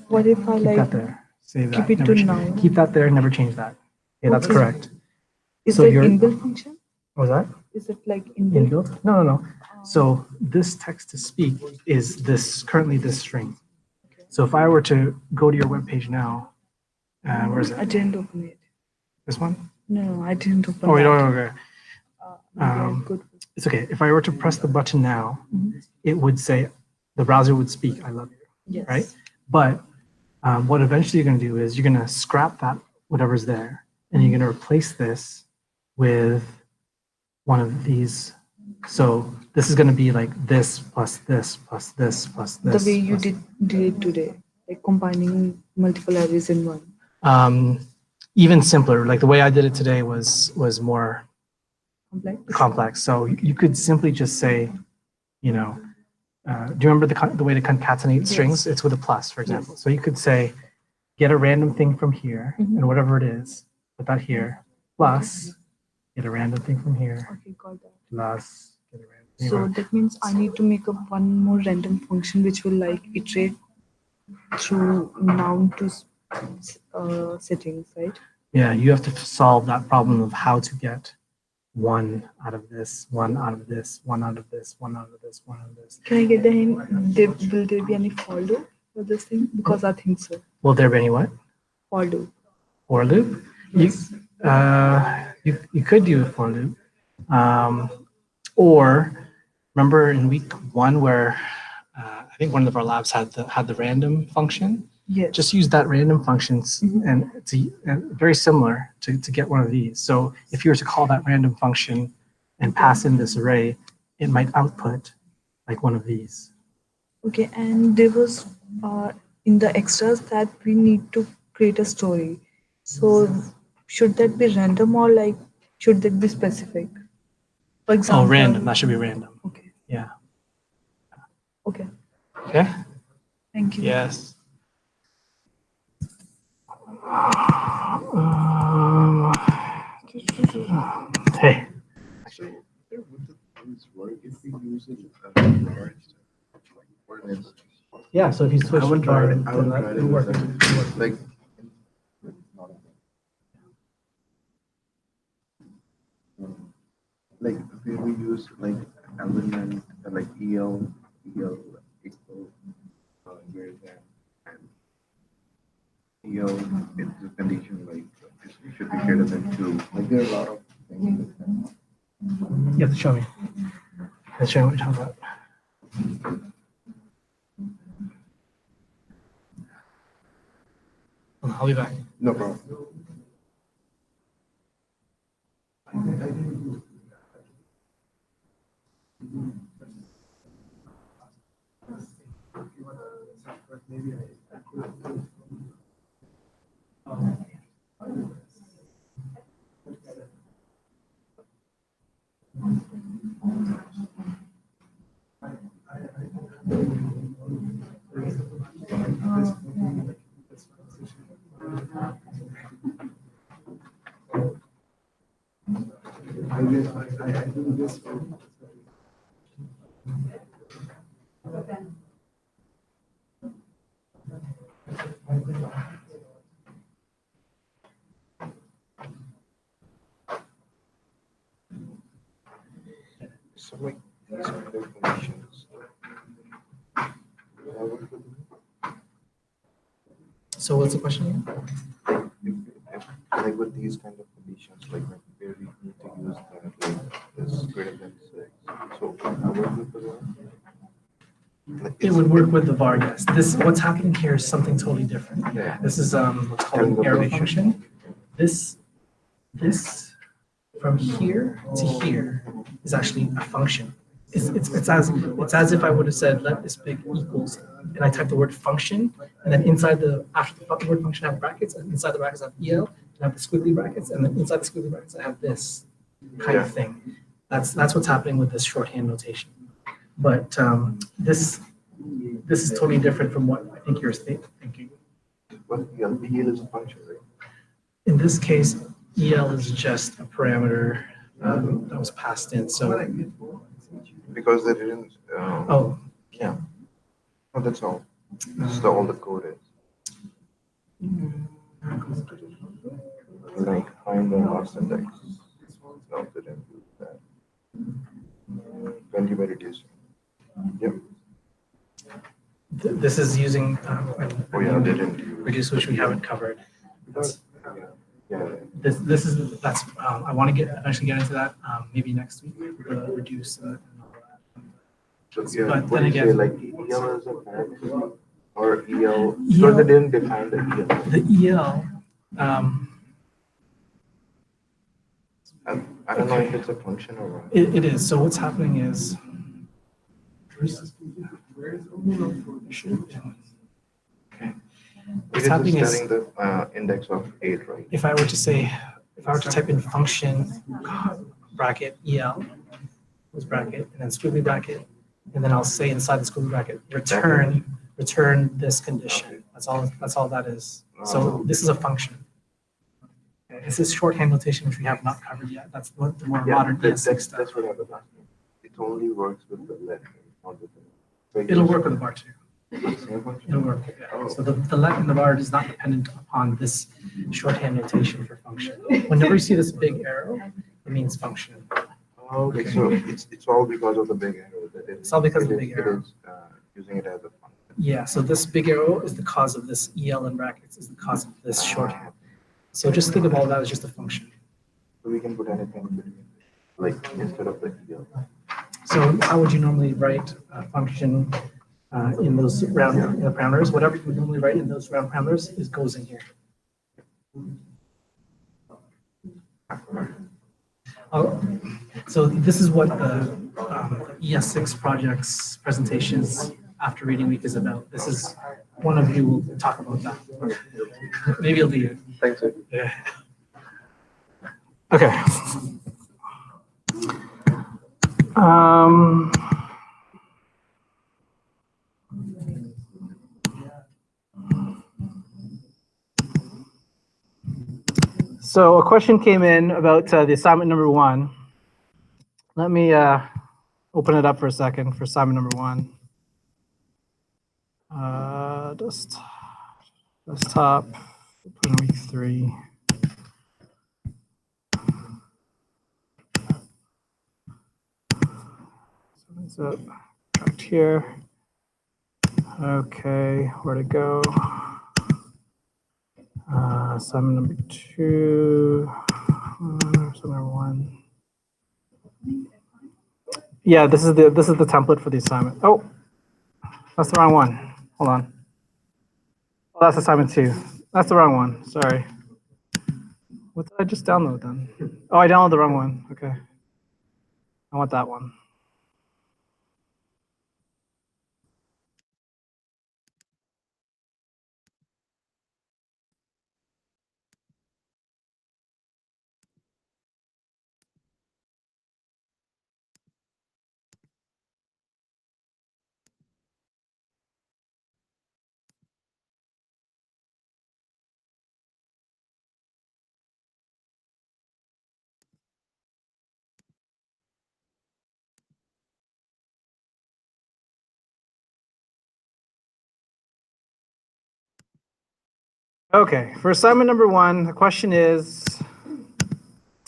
what if I Keep that like there. Save that. keep it Never to change- noun? Keep that there. Never change that. Okay, that's Okay. correct. Is so that you're- inbuilt function? What was that? Is it like inbuilt? Inbuilt? No, no, no. So this text to speak is this currently this string. So if I were to go to your web page now, where is I it? didn't open it. This one? No, I didn't open Oh, wait, that. no, no, okay. Maybe I Um, could. It's okay. If I were to press the button now, Mhm. it would say, the browser would speak, I love you, Yes. right? But what eventually you're going to do is you're going to scrap that, whatever's there, and you're going to replace this with one of these. So this is going to be like this plus this plus this plus The this. way you plus- did it today, like combining multiple arrays in one. Even simpler, like the way I did it today was more Complex. complex. So you could simply just say, do you remember the way to concatenate Yes. strings? It's with a plus, for example. So you could say, get a random thing from here, Mhm. and whatever it is, put that here, plus get a random thing from here, Okay, got that. plus get a random thing. So that means I need to make up one more random function which will like iterate through noun to settings, right? Yeah, you have to solve that problem of how to get one out of this, one out of this, one out of this, one out of this, one out of this. Can I get the hint? Will there be any for loop for this thing? Because I think so. Will there be any what? For loop. For loop? Yes. You could do a for loop. Or remember in week 1 where I think one of our labs had the random function? Yes. Just use that random functions Mhm. and it's very similar to get one of these. So if you were to call that random function and pass in this array, it might output like one of these. Okay, and there was in the extras that we need to create a story. So should that be random or like should that be specific? For example. Oh, random. That should be random. Okay. Yeah. Okay. Okay. Thank you. Yes. Hey. So there would the things work if we use it large, like for instance. Yeah, so if you switch I would to try bar, it. I would then try that it. will work. Like, like if we use like element like EL equal greater than and EL it's a condition like it should be greater than 2. Like there are a lot of things. You have to show me. Let's show me what you're talking about. I'll be back. No problem. I do this one. So like these are the conditions. So what's the question again? Like with these kind of conditions, like where we need to use that, like this greater than 6. So I work with the one. Like, It would work with the var, yes. This, what's happening here is something totally different. Yeah. This is what's called an array function. This from here to here is actually a function. It's as if I would have said let this big equals, and I type the word function, and then inside after the word function I have brackets, and inside the brackets I have EL, I have the squiggly brackets, and then inside the squiggly brackets, I have this kind of thing. That's what's happening with this shorthand notation. But this is totally different from what I think you're thinking. But EL is a function, right? In this case, EL is just a parameter that was passed in. So, Because they didn't. oh, Yeah. No, that's all. This is all the code is. Like find the last index. No, they didn't do that. When you were reducing. Yep. this is using Oh yeah, they didn't use. reduce, which we haven't covered. Yeah. This is that's I want to eventually get into that maybe next week. The reduce and all that. So, yeah, But what then do you say, again- like EL is a parameter or EL? EL So they didn't define the EL. The EL. I don't know if it's a function or what. It is. So what's happening is. Okay. It What's is happening just is, telling the index of 8, right? if I were to type in function bracket EL, close bracket, and then squiggly bracket, and then I'll say inside the squiggly bracket, return this condition. That's all that is. So this is a function. Okay, this is shorthand notation, which we have not covered yet. That's what the more modern ES6 stuff. That's what I was asking. It only works with the let, not with the. So it It'll is- work with the bar too. Same function? It'll work. Yeah. So the let in the bar is not dependent upon this shorthand notation for function. Whenever you see this big arrow, it means function. Okay, so it's all because of the big arrow that It's all because of the big it arrow. is, using it as a function. Yeah, so this big arrow is the cause of this EL in brackets, is the cause of this shorthand. So just think of all that as just a function. So we can put anything in between, like instead of the EL. So how would you normally write a function in those round parameters? Whatever you would normally write in those round parameters goes in here. Oh, so this is what the ES6 project's presentations after reading week is about. This is one of you will talk about that. Maybe it'll be you. Thanks, sir. Yeah. Okay. So a question came in about the assignment number 1. Let me open it up for a second for assignment number 1. Desktop, put in week 3. So tracked here. Okay, where to go? Assignment number 2. Assignment number 1. Yeah, this is the template for the assignment. Oh, that's the wrong one. Hold on. Oh, that's assignment 2. That's the wrong one. Sorry. What did I just download then? Oh, I downloaded the wrong one. Okay. I want that one. Okay, for assignment number 1, the question is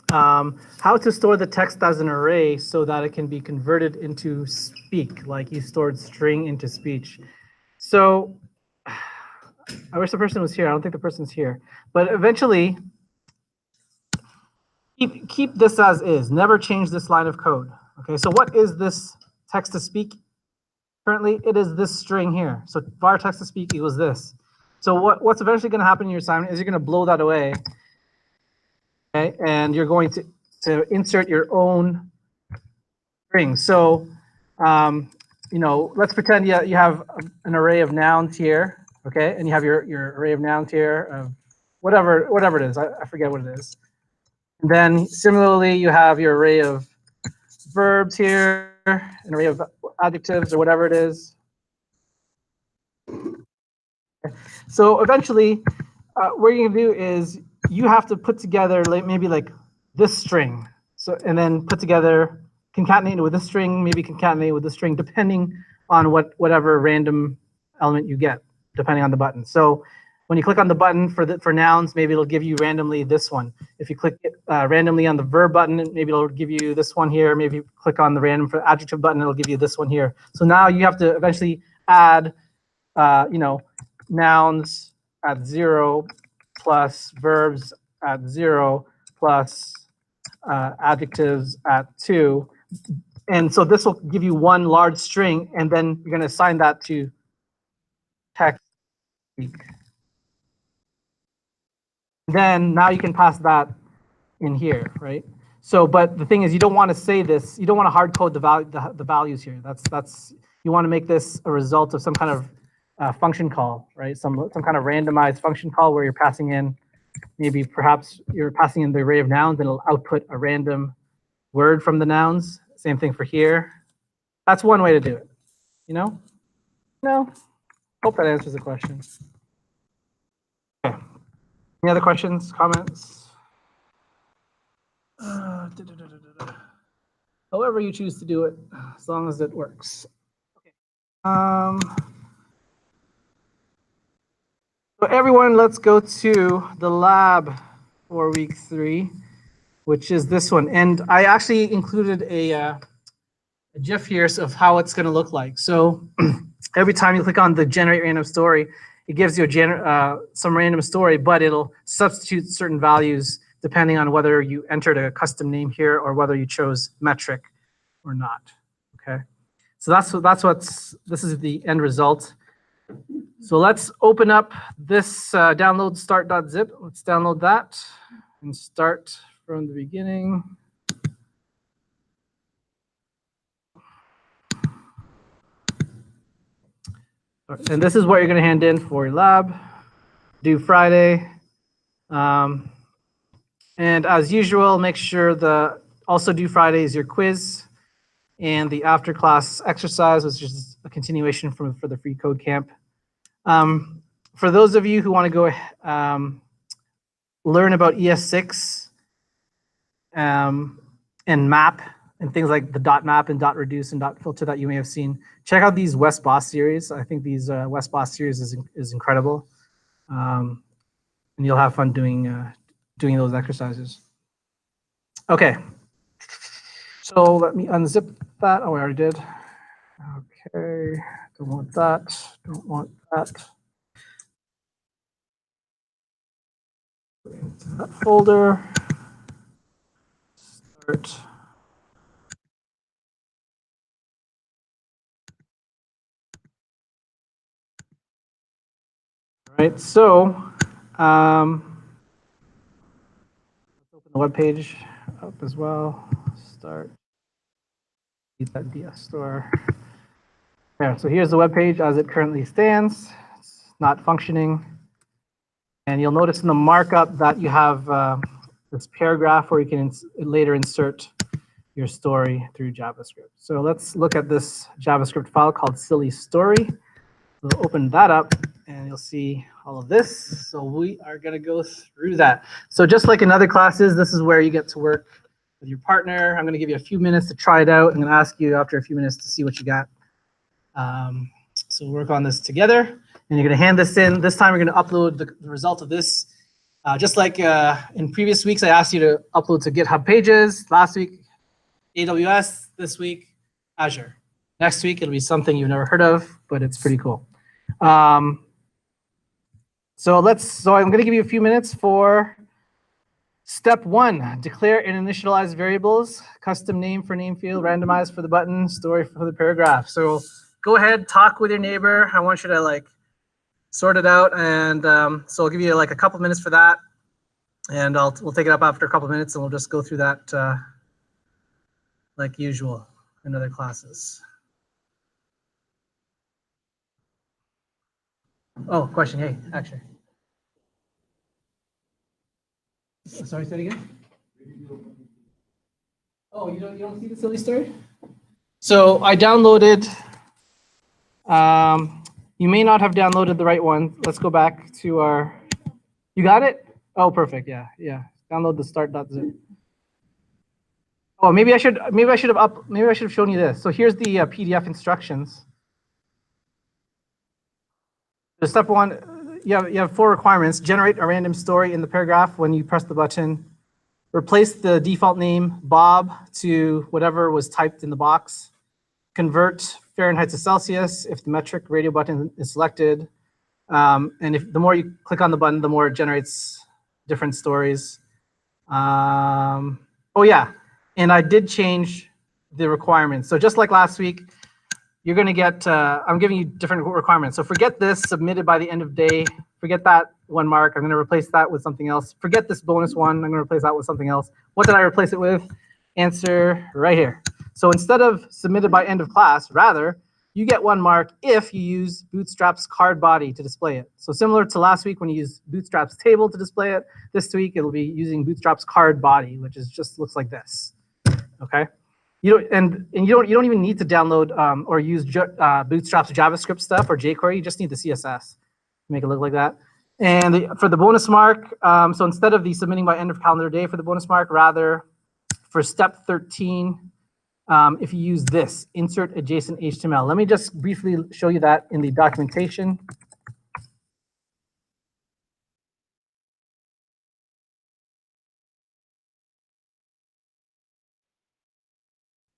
how to store the text as an array so that it can be converted into speak, like you stored string into speech. So I wish the person was here. I don't think the person's here. But eventually, keep this as is. Never change this line of code. Okay, so what is this text to speak? Currently, it is this string here. So var text to speak equals this. So what's eventually going to happen in your assignment is you're going to blow that away, okay? And you're going to insert your own string. So, you know, let's pretend you have an array of nouns here, okay? And you have your array of nouns here of whatever it is. I forget what it is. And then similarly, you have your array of verbs here, an array of adjectives or whatever it is. So eventually, what you're gonna do is you have to put together maybe like this string. So and then put together, concatenate it with this string, maybe concatenate it with this string, depending on whatever random element you get, depending on the button. So when you click on the button for nouns, maybe it'll give you randomly this one. If you click randomly on the verb button, maybe it'll give you this one here. Maybe you click on the random for adjective button, it'll give you this one here. So now you have to eventually add, nouns at 0 plus verbs at 0 plus adjectives at 2. And so this will give you one large string, and then you're going to assign that to text speak. Then now you can pass that in here, right? So, but the thing is, you don't want to say this. You don't want to hard code the values here. That's you want to make this a result of some kind of function call, right? Some kind of randomized function call where you're passing in, maybe perhaps you're passing in the array of nouns, and it'll output a random word from the nouns. Same thing for here. That's one way to do it. No? Hope that answers the question. Okay. Any other questions, comments? However you choose to do it, as long as it works. Okay. So everyone, let's go to the lab for week 3, which is this one. And I actually included a GIF here of how it's going to look like. So every time you click on the generate random story, it gives you some random story, but it'll substitute certain values depending on whether you entered a custom name here or whether you chose metric or not. Okay, so this is the end result. So let's open up this download start.zip. Let's download that and start from the beginning. And this is what you're going to hand in for your lab, due Friday. And as usual, make sure also due Friday is your quiz and the after class exercise, which is a continuation for the free code camp. For those of you who want to go learn about ES6 and map and things like the dot map and dot reduce and dot filter that you may have seen, check out these Wes Bos series. I think these Wes Bos series is incredible, and you'll have fun doing those exercises. Okay, so let me unzip that. Oh, I already did. Okay, don't want that. Don't want that. Into that folder. Start. All right, so let's open the web page up as well. Start. Get that DS store. Yeah, so here's the web page as it currently stands. It's not functioning. And you'll notice in the markup that you have this paragraph where you can later insert your story through JavaScript. So let's look at this JavaScript file called Silly Story. We'll open that up and you'll see all of this. So we are going to go through that. So just like in other classes, this is where you get to work with your partner. I'm going to give you a few minutes to try it out. I'm going to ask you after a few minutes to see what you got. So we'll work on this together. And you're going to hand this in. This time we're going to upload the result of this. Just like in previous weeks, I asked you to upload to GitHub Pages. Last week, AWS. This week, Azure. Next week, it'll be something you've never heard of, but it's pretty cool. So I'm going to give you a few minutes for step 1. Declare and initialize variables, custom name for name field, randomize for the button, story for the paragraph. So go ahead, talk with your neighbor. I want you to sort it out, and so I'll give you a couple minutes for that, and we'll take it up after a couple minutes, and we'll just go through that like usual in other classes. Oh, question, hey, actually. Sorry, say it again. Oh, you don't see the silly story? So I downloaded. You may not have downloaded the right one. Let's go back to our. You got it? Oh, perfect. Yeah, yeah. Download the start.zip. Oh, maybe I should have shown you this. So here's the PDF instructions. So step one, you have 4 requirements. Generate a random story in the paragraph when you press the button. Replace the default name Bob to whatever was typed in the box. Convert Fahrenheit to Celsius if the metric radio button is selected. And if the more you click on the button, the more it generates different stories. Oh yeah, and I did change the requirements. So just like last week, you're going to get, I'm giving you different requirements. So forget this, submitted by the end of day. Forget that 1 mark. I'm going to replace that with something else. Forget this bonus 1. I'm going to replace that with something else. What did I replace it with? Answer right here. So instead of submitted by end of class, rather, you get 1 mark if you use Bootstrap's card body to display it. So similar to last week when you used Bootstrap's table to display it, this week it'll be using Bootstrap's card body, which is just looks like this. Okay. You don't even need to download or use Bootstrap's JavaScript stuff or jQuery. You just need the CSS to make it look like that. And for the bonus mark, so instead of the submitting by end of calendar day for the bonus mark, rather for step 13, if you use this, insert adjacent HTML. Let me just briefly show you that in the documentation.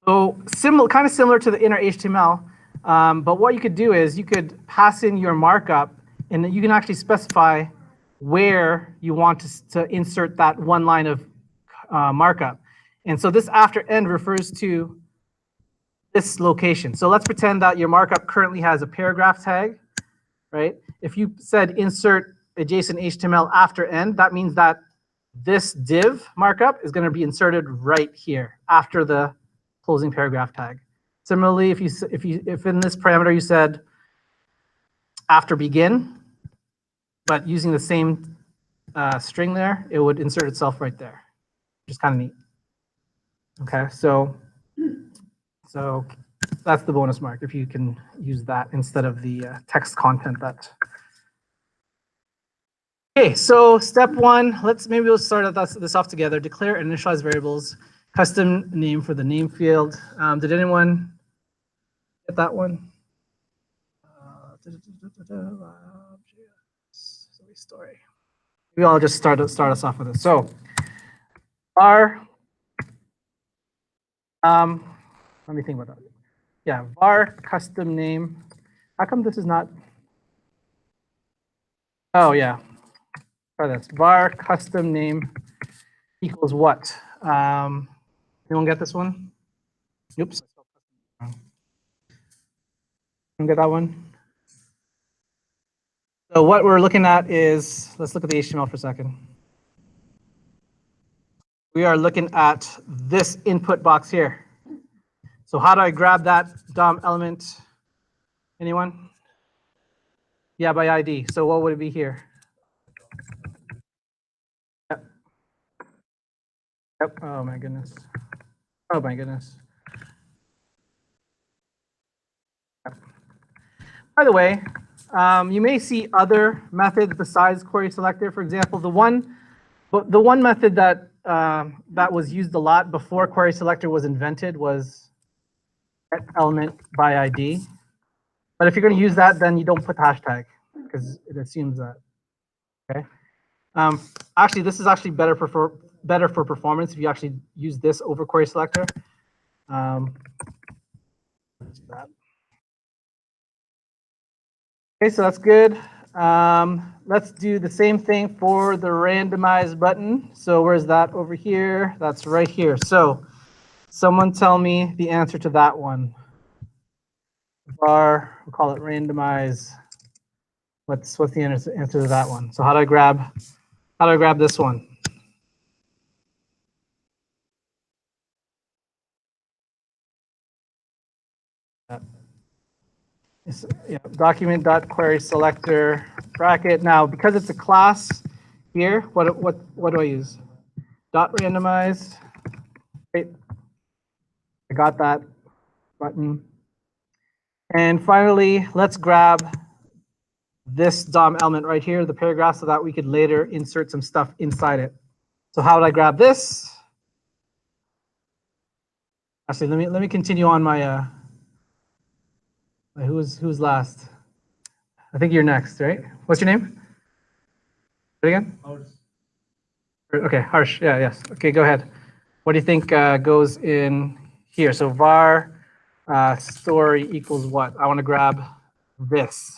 So kind of similar to the inner HTML, but what you could do is you could pass in your markup, and you can actually specify where you want to insert that 1 line of markup. And so this after end refers to this location. So let's pretend that your markup currently has a paragraph tag, right? If you said insert adjacent HTML after end, that means that this div markup is going to be inserted right here after the closing paragraph tag. Similarly, if in this parameter you said after begin, but using the same string there, it would insert itself right there, which is kind of neat. Okay, so that's the bonus mark if you can use that instead of the text content that. Okay, so step 1, maybe we'll start this off together. Declare and initialize variables. Custom name for the name field. Did anyone get that one? Story. Maybe I'll just start us off with it. So var, let me think about that. Yeah, var custom name. How come this is not? Oh yeah, try this. Var custom name equals what? Anyone get this one? Oops. Anyone get that one? So what we're looking at is, let's look at the HTML for a second. We are looking at this input box here. So how do I grab that DOM element? Anyone? Yeah, by ID. So what would it be here? Yep. Yep. Oh my goodness. Oh my goodness. Yep. By the way, you may see other methods besides query selector. For example, the one method that that was used a lot before query selector was invented was get element by ID. But if you're going to use that, then you don't put the hashtag because it assumes that. Okay. Actually, this is actually better for performance if you actually use this over query selector. Okay, so that's good. Let's do the same thing for the randomize button. So where's that over here? That's right here. So someone tell me the answer to that one. Var, we'll call it randomize. What's the answer to that one? So how do I grab this one? Yeah, document.query selector bracket. Now, because it's a class here, what do I use? dot randomize. Great. I got that button. And finally, let's grab this DOM element right here, the paragraph, so that we could later insert some stuff inside it. So how would I grab this? Actually, let me continue on my who's last? I think you're next, right? What's your name? Say it again? Okay, Harsh. Yeah, yes. Okay, go ahead. What do you think goes in here? So var story equals what? I want to grab this.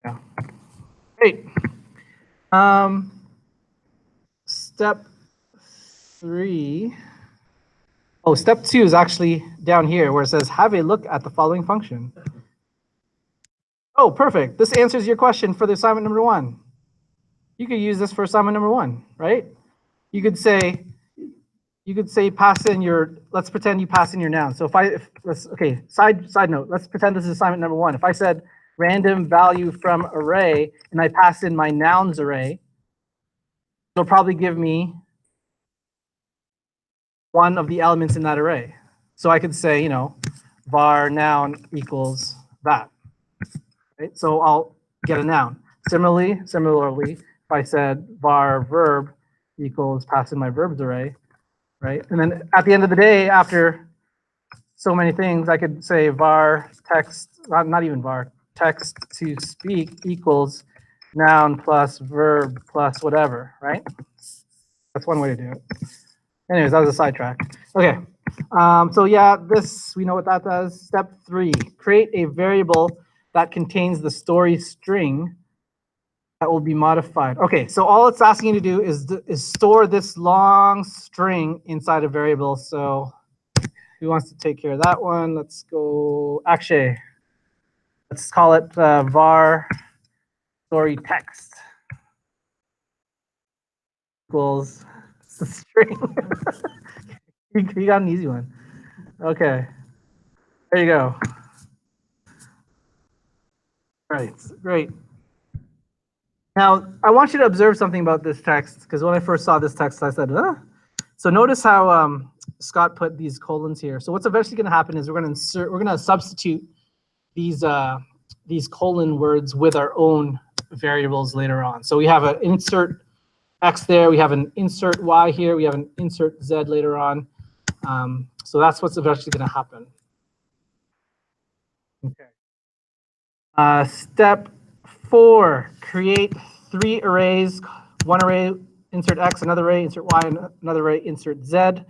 Yeah. Great. Step 3. Oh, step 2 is actually down here where it says have a look at the following function. Oh, perfect. This answers your question for the assignment number 1. You could use this for assignment number 1, right? You could say pass in your, let's pretend you pass in your noun. So okay, side note, let's pretend this is assignment number 1. If I said random value from array and I pass in my nouns array, it'll probably give me one of the elements in that array. So I could say, var noun equals that. Right? So I'll get a noun. Similarly, if I said var verb equals pass in my verbs array, right? And then at the end of the day, after so many things, I could say var text, not even var, text to speak equals noun plus verb plus whatever, right? That's one way to do it. Anyways, that was a sidetrack. Okay, so yeah, we know what that does. Step 3, create a variable that contains the story string that will be modified. Okay, so all it's asking you to do is store this long string inside a variable. So who wants to take care of that one? Let's go, Akshay. Let's call it var story text equals the string. You got an easy one. Okay, there you go. All right, great. Now, I want you to observe something about this text, because when I first saw this text, I said, huh? So notice how Scott put these colons here. So what's eventually going to happen is we're going to substitute these colon words with our own variables later on. So we have an insert X there, we have an insert Y here, we have an insert Z later on. So that's what's eventually going to happen. Okay. Step 4, create 3 arrays. One array, insert X, another array, insert Y, another array, insert Z,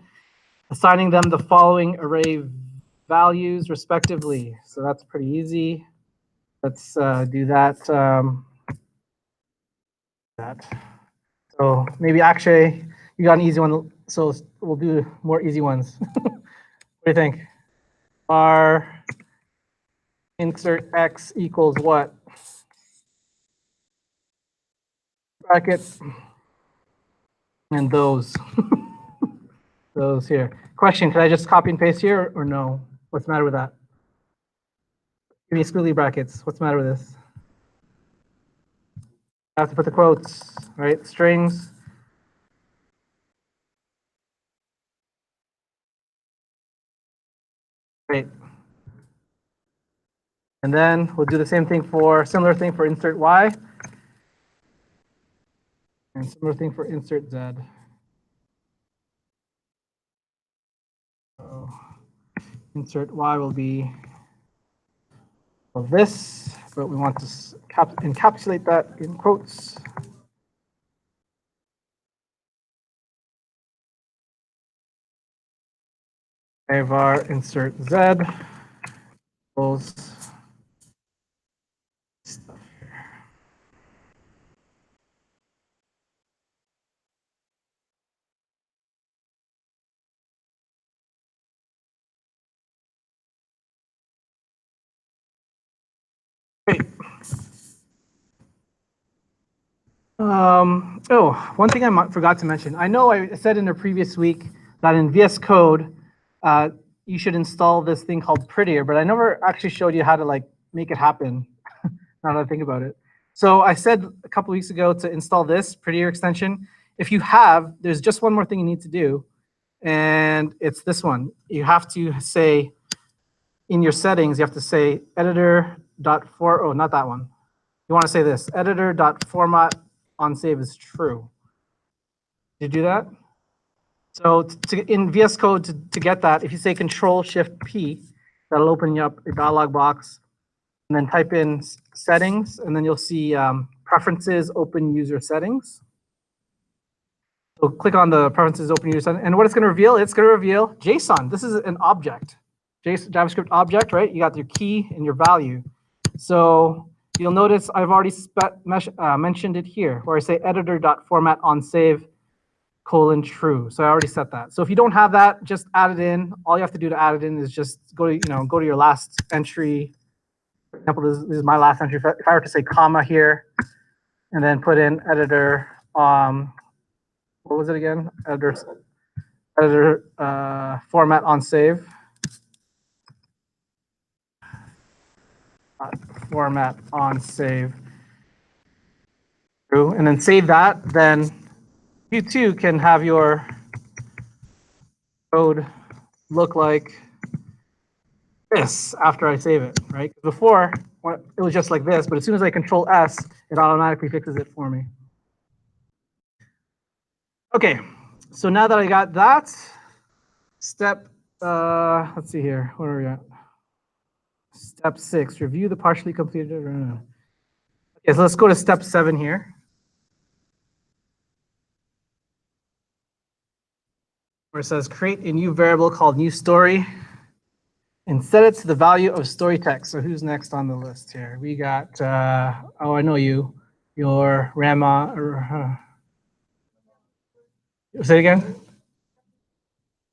assigning them the following array values respectively. So that's pretty easy. Let's do that. So maybe Akshay, you got an easy one, so we'll do more easy ones. What do you think? Our insert X equals what? Bracket. And those. Those here. Question, can I just copy and paste here or no? What's the matter with that? Give me squiggly brackets. What's the matter with this? I have to put the quotes, right? Strings. Great. And then we'll do the same thing similar thing for insert Y. And similar thing for insert Z. So insert Y will be this, but we want to encapsulate that in quotes. Var insert Z equals stuff here. Great. One thing I forgot to mention. I know I said in the previous week that in VS Code, you should install this thing called Prettier, but I never actually showed you how to make it happen now that I think about it. So I said a couple weeks ago to install this Prettier extension. If you have, there's just one more thing you need to do, and it's this one. You have to say, in your settings, you have to say editor.for, oh, not that one. You want to say this, editor.format on save is true. Did you do that? So in VS Code, to get that, if you say Control-Shift-P, that'll open you up a dialog box, and then type in settings, and then you'll see preferences, open user settings. So click on the preferences, open user settings, and what it's going to reveal JSON. This is an object, JavaScript object, right? You got your key and your value. So you'll notice I've already mentioned it here, where I say editor.format on save :true. So I already set that. So if you don't have that, just add it in. All you have to do to add it in is just go to your last entry. For example, this is my last entry. If I were to say comma here, and then put in editor, what was it again? Editor format on save. Format on save. True, and then save that. Then you too can have your code look like this after I save it, right? Before, it was just like this, but as soon as I Control S, it automatically fixes it for me. Okay, so now that I got that, step, let's see here, where are we at? Step 6, review the partially completed. Okay, so let's go to step 7 here. Where it says create a new variable called new story and set it to the value of story text. So who's next on the list here? We got, oh, I know you, your Rama. Say it again?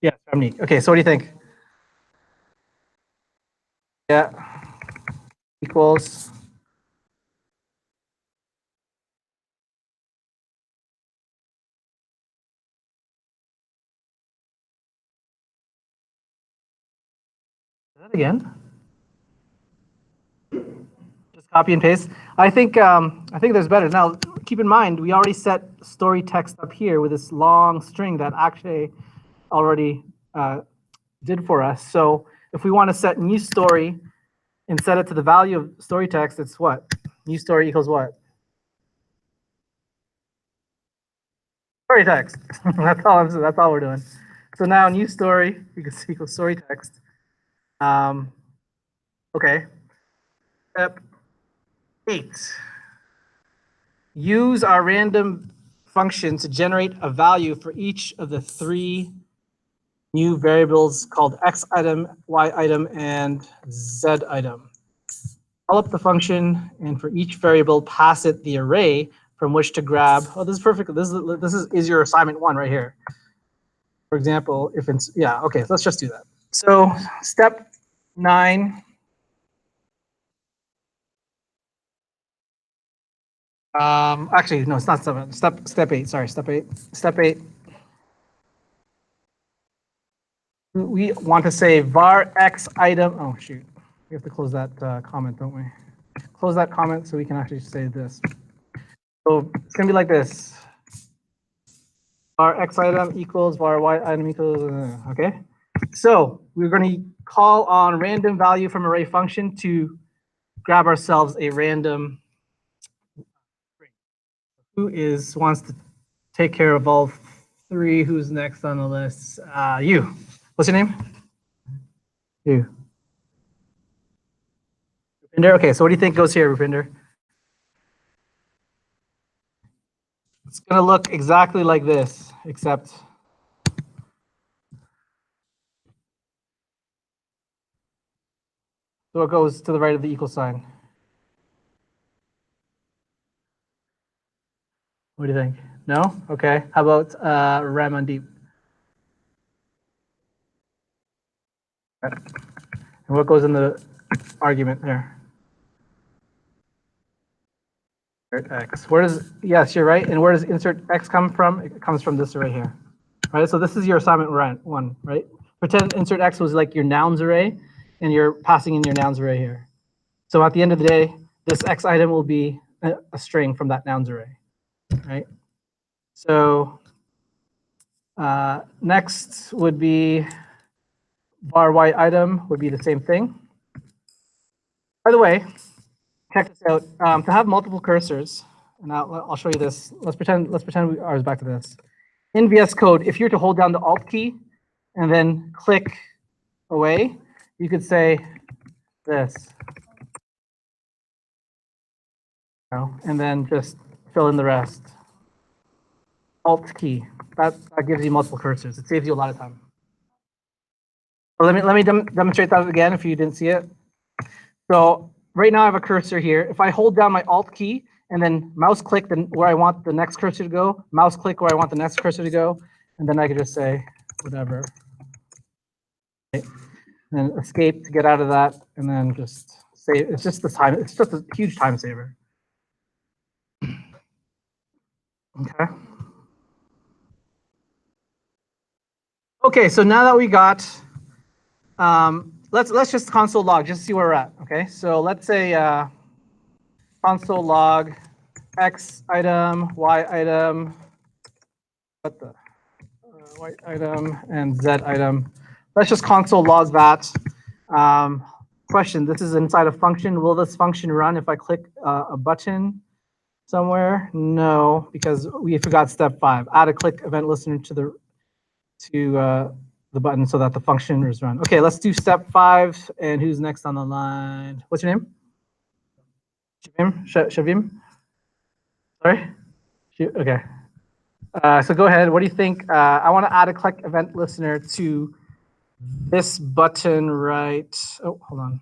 Yeah, Ramneek. Okay, so what do you think? Yeah, equals. That again. Just copy and paste. I think there's better. Now, keep in mind, we already set story text up here with this long string that actually already did for us. So if we want to set new story and set it to the value of story text, it's what? New story equals what? Story text. That's all we're doing. So now new story equals story text. Okay. Step 8. Use our random function to generate a value for each of the 3 new variables called x item, y item, and z item. Call up the function, and for each variable, pass it the array from which to grab. Oh, this is perfect. This is your assignment 1 right here. For example, if it's, yeah, okay, let's just do that. So step 9. Actually, no, it's not 7. Step 8. Sorry, step 8. Step 8. We want to say var x item. Oh shoot, we have to close that comment, don't we? Close that comment so we can actually say this. So it's gonna be like this: var x item equals var y item equals. Okay. So we're going to call on random value from array function to grab ourselves a random. Who wants to take care of all 3? Who's next on the list? You. What's your name? You. Rupinder. Okay, so what do you think goes here, Rupinder? It's going to look exactly like this, except so it goes to the right of the equal sign. What do you think? No? Okay. How about Ramandeep? And what goes in the argument there? Insert X. Where does, yes, you're right. And where does insert X come from? It comes from this array here. Right? So this is your assignment 1, right? Pretend insert X was like your nouns array, and you're passing in your nouns array here. So at the end of the day, this X item will be a string from that nouns array, right? So next would be var Y item would be the same thing. By the way, check this out. To have multiple cursors, and I'll show you this. Let's pretend we are back to this. In VS Code, if you were to hold down the Alt key and then click away, you could say this. And then just fill in the rest. Alt key. That gives you multiple cursors. It saves you a lot of time. So let me demonstrate that again if you didn't see it. So right now I have a cursor here. If I hold down my Alt key and then mouse click where I want the next cursor to go, mouse click where I want the next cursor to go, and then I could just say whatever. Okay. And escape to get out of that, and then just save. It's just the time. It's just a huge time saver. Okay. Okay, so now that we got, let's just console log just to see where we're at. Okay, so let's say console log X item, Y item, Y item, and Z item. Let's just console log that. Question: this is inside a function. Will this function run if I click a button somewhere? No, because we forgot step 5. Add a click event listener to the button so that the function is run. Okay, let's do step 5. And who's next on the line? What's your name? Shavim? Sorry? Okay. So go ahead. What do you think? I want to add a click event listener to this button right. Oh, hold on.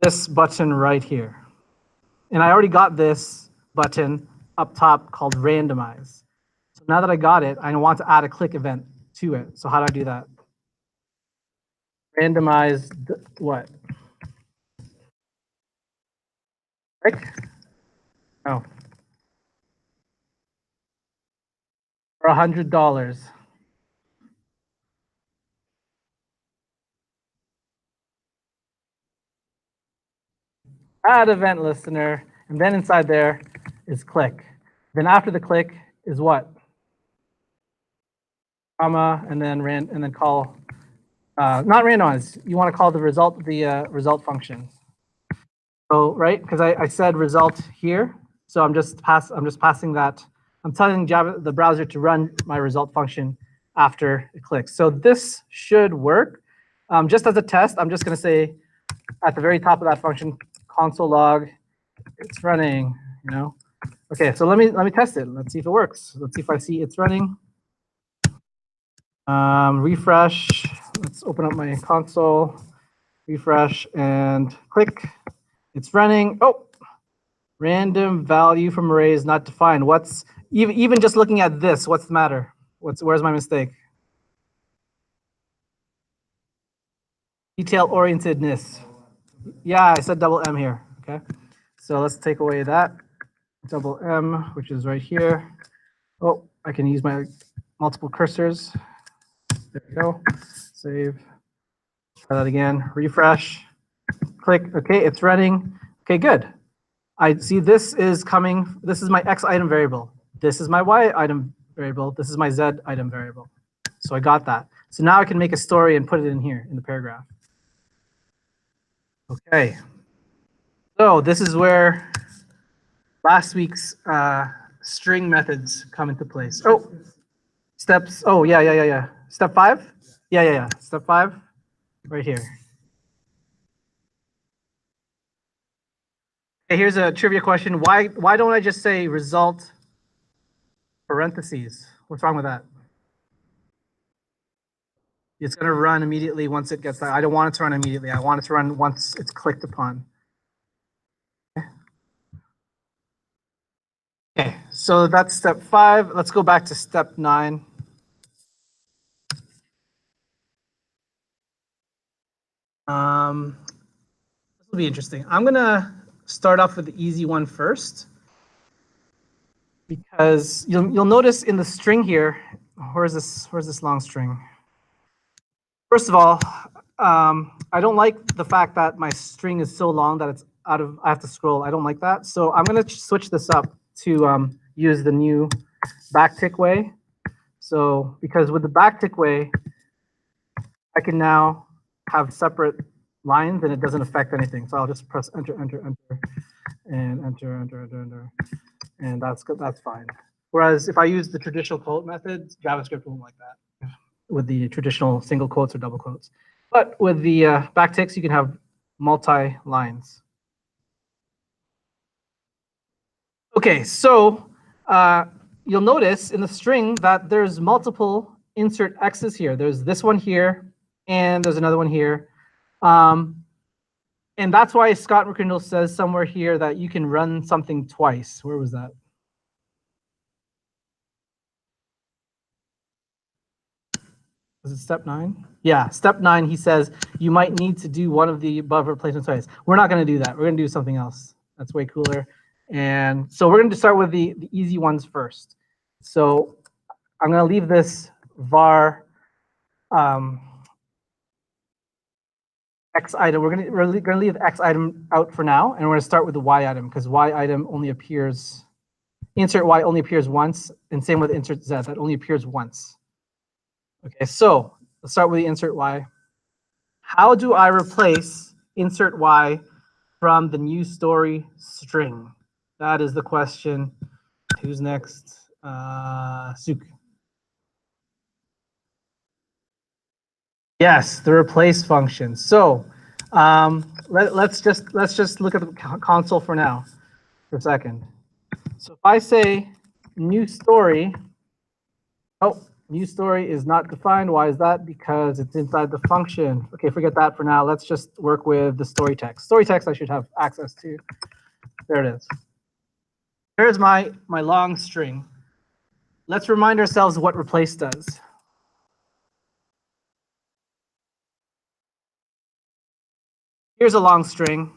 This button right here. And I already got this button up top called randomize. So now that I got it, I want to add a click event to it. So how do I do that? Randomize what? Click? No. For $100. Add event listener, and then inside there is click. Then after the click is what? Comma, and then call, not randomize. You want to call the result function. So right, because I said result here, so I'm just passing that. I'm telling Java the browser to run my result function after it clicks. So this should work. Just as a test, I'm just going to say at the very top of that function, console log, it's running. Okay, so let me test it. Let's see if it works. Let's see if I see it's running. Refresh. Let's open up my console. Refresh and click. It's running. Oh, random value from array is not defined. What's even just looking at this? What's the matter? Where's my mistake? Detail orientedness. Yeah, I said double M here. Okay, so let's take away that double M, which is right here. Oh, I can use my multiple cursors. There we go. Save. Try that again. Refresh. Click. Okay, it's running. Okay, good. I see this is coming. This is my X item variable. This is my Y item variable. This is my Z item variable. So I got that. So now I can make a story and put it in here in the paragraph. Okay. So this is where last week's string methods come into place. Oh, steps. Oh, yeah. Step 5? Yeah. Step 5, right here. Okay, here's a trivia question. Why don't I just say result parentheses? What's wrong with that? It's going to run immediately once it gets that. I don't want it to run immediately. I want it to run once it's clicked upon. Okay, so that's step 5. Let's go back to step 9. This will be interesting. I'm going to start off with the easy one first, because you'll notice in the string here, where's this long string? First of all, I don't like the fact that my string is so long that I have to scroll. I don't like that. So I'm going to switch this up to use the new backtick way. So because with the backtick way, I can now have separate lines and it doesn't affect anything. So I'll just press enter, enter, enter, and enter, enter, enter, enter. And that's good. That's fine. Whereas if I use the traditional quote method, JavaScript won't like that with the traditional single quotes or double quotes. But with the backticks, you can have multi-lines. Okay, so you'll notice in the string that there's multiple insert X's here. There's this one here, and there's another one here. And that's why Scott McCrindle says somewhere here that you can run something twice. Where was that? Was it step 9? Yeah, step 9, he says you might need to do one of the above replacement twice. We're not going to do that. We're going to do something else. That's way cooler. And so we're going to start with the easy ones first. So I'm going to leave this var X item. We're going to leave the X item out for now, and we're going to start with the Y item because Y item only appears, insert Y only appears once, and same with insert Z, that only appears once. Okay, so let's start with the insert Y. How do I replace insert Y from the new story string? That is the question. Who's next? Suk. Yes, the replace function. So let's just look at the console for now for a second. So if I say new story, oh, new story is not defined. Why is that? Because it's inside the function. Okay, forget that for now. Let's just work with the story text. Story text I should have access to. There it is. Here's my long string. Let's remind ourselves what replace does. Here's a long string.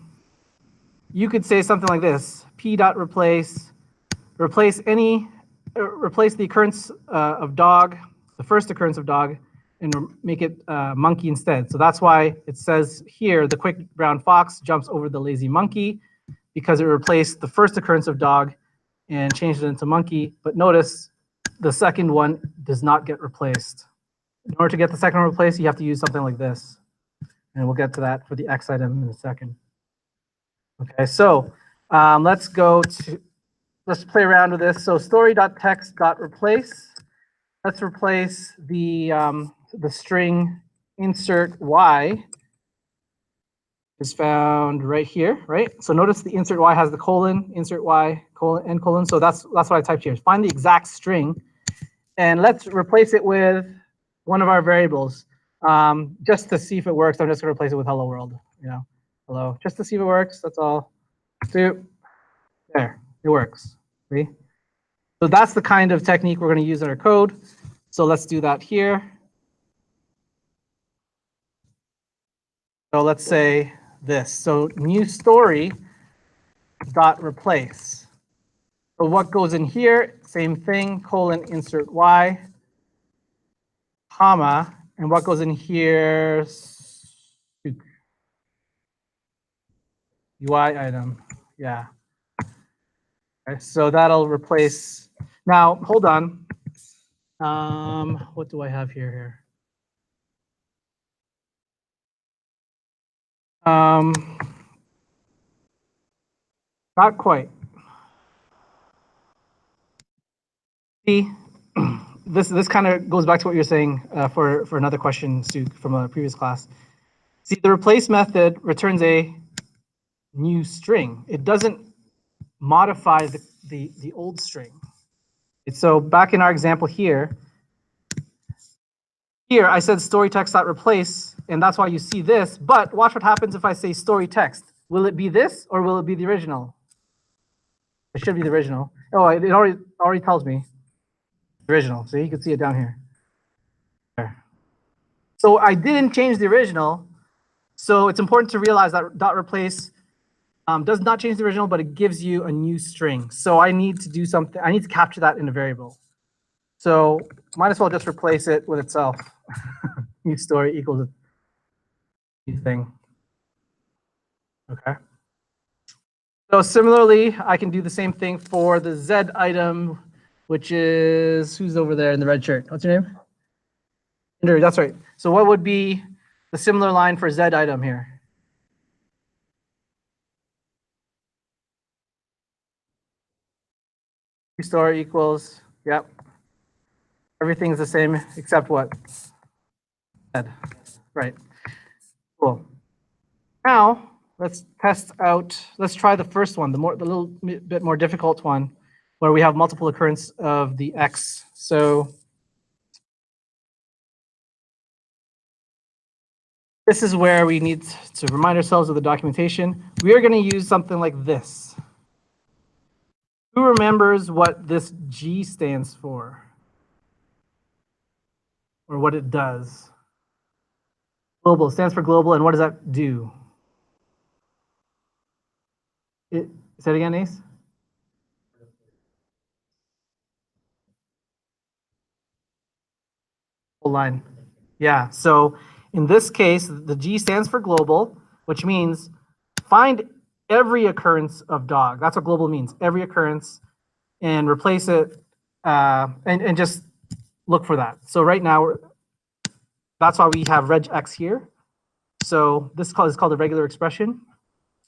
You could say something like this: p.replace, replace the occurrence of dog, the first occurrence of dog, and make it monkey instead. So that's why it says here, the quick brown fox jumps over the lazy monkey, because it replaced the first occurrence of dog and changed it into monkey. But notice the second one does not get replaced. In order to get the second one replaced, you have to use something like this. And we'll get to that for the X item in a second. Okay, so let's play around with this. So story.text.replace. Let's replace the string insert Y is found right here, right? So notice the insert Y has the colon, insert Y, colon, end colon. So that's what I typed here. Find the exact string, and let's replace it with one of our variables. Just to see if it works, I'm just going to replace it with hello world. You know, hello, just to see if it works. That's all. There, it works. See? So that's the kind of technique we're going to use in our code. So let's do that here. So let's say this. So new story dot replace. So what goes in here? Same thing, colon insert Y, comma, and what goes in here? UI item. Yeah. Okay, so that'll replace. Now, hold on. What do I have here? Not quite. See, this kind of goes back to what you're saying for another question, Sue, from a previous class. See, the replace method returns a new string. It doesn't modify the old string. So back in our example here I said story text.replace, and that's why you see this. But watch what happens if I say story text. Will it be this or will it be the original? It should be the original. Oh, it already tells me the original. So you can see it down here. There. So I didn't change the original. So it's important to realize that dot replace does not change the original, but it gives you a new string. So I need to do something. I need to capture that in a variable. So might as well just replace it with itself. New story equals thing. Okay. So similarly, I can do the same thing for the Z item, which is, who's over there in the red shirt? What's your name? Andrew, that's right. So what would be the similar line for Z item here? Store equals, yep. Everything's the same except what? Z, right. Cool. Now, let's test out, let's try the first one, the little bit more difficult one, where we have multiple occurrence of the X. So this is where we need to remind ourselves of the documentation. We are going to use something like this. Who remembers what this G stands for? Or what it does? Global stands for global, and what does that do? Say it again, Ace? Whole line. Yeah, so in this case, the G stands for global, which means find every occurrence of dog. That's what global means, every occurrence, and replace it, and just look for that. So right now, that's why we have regex here. So this is called a regular expression.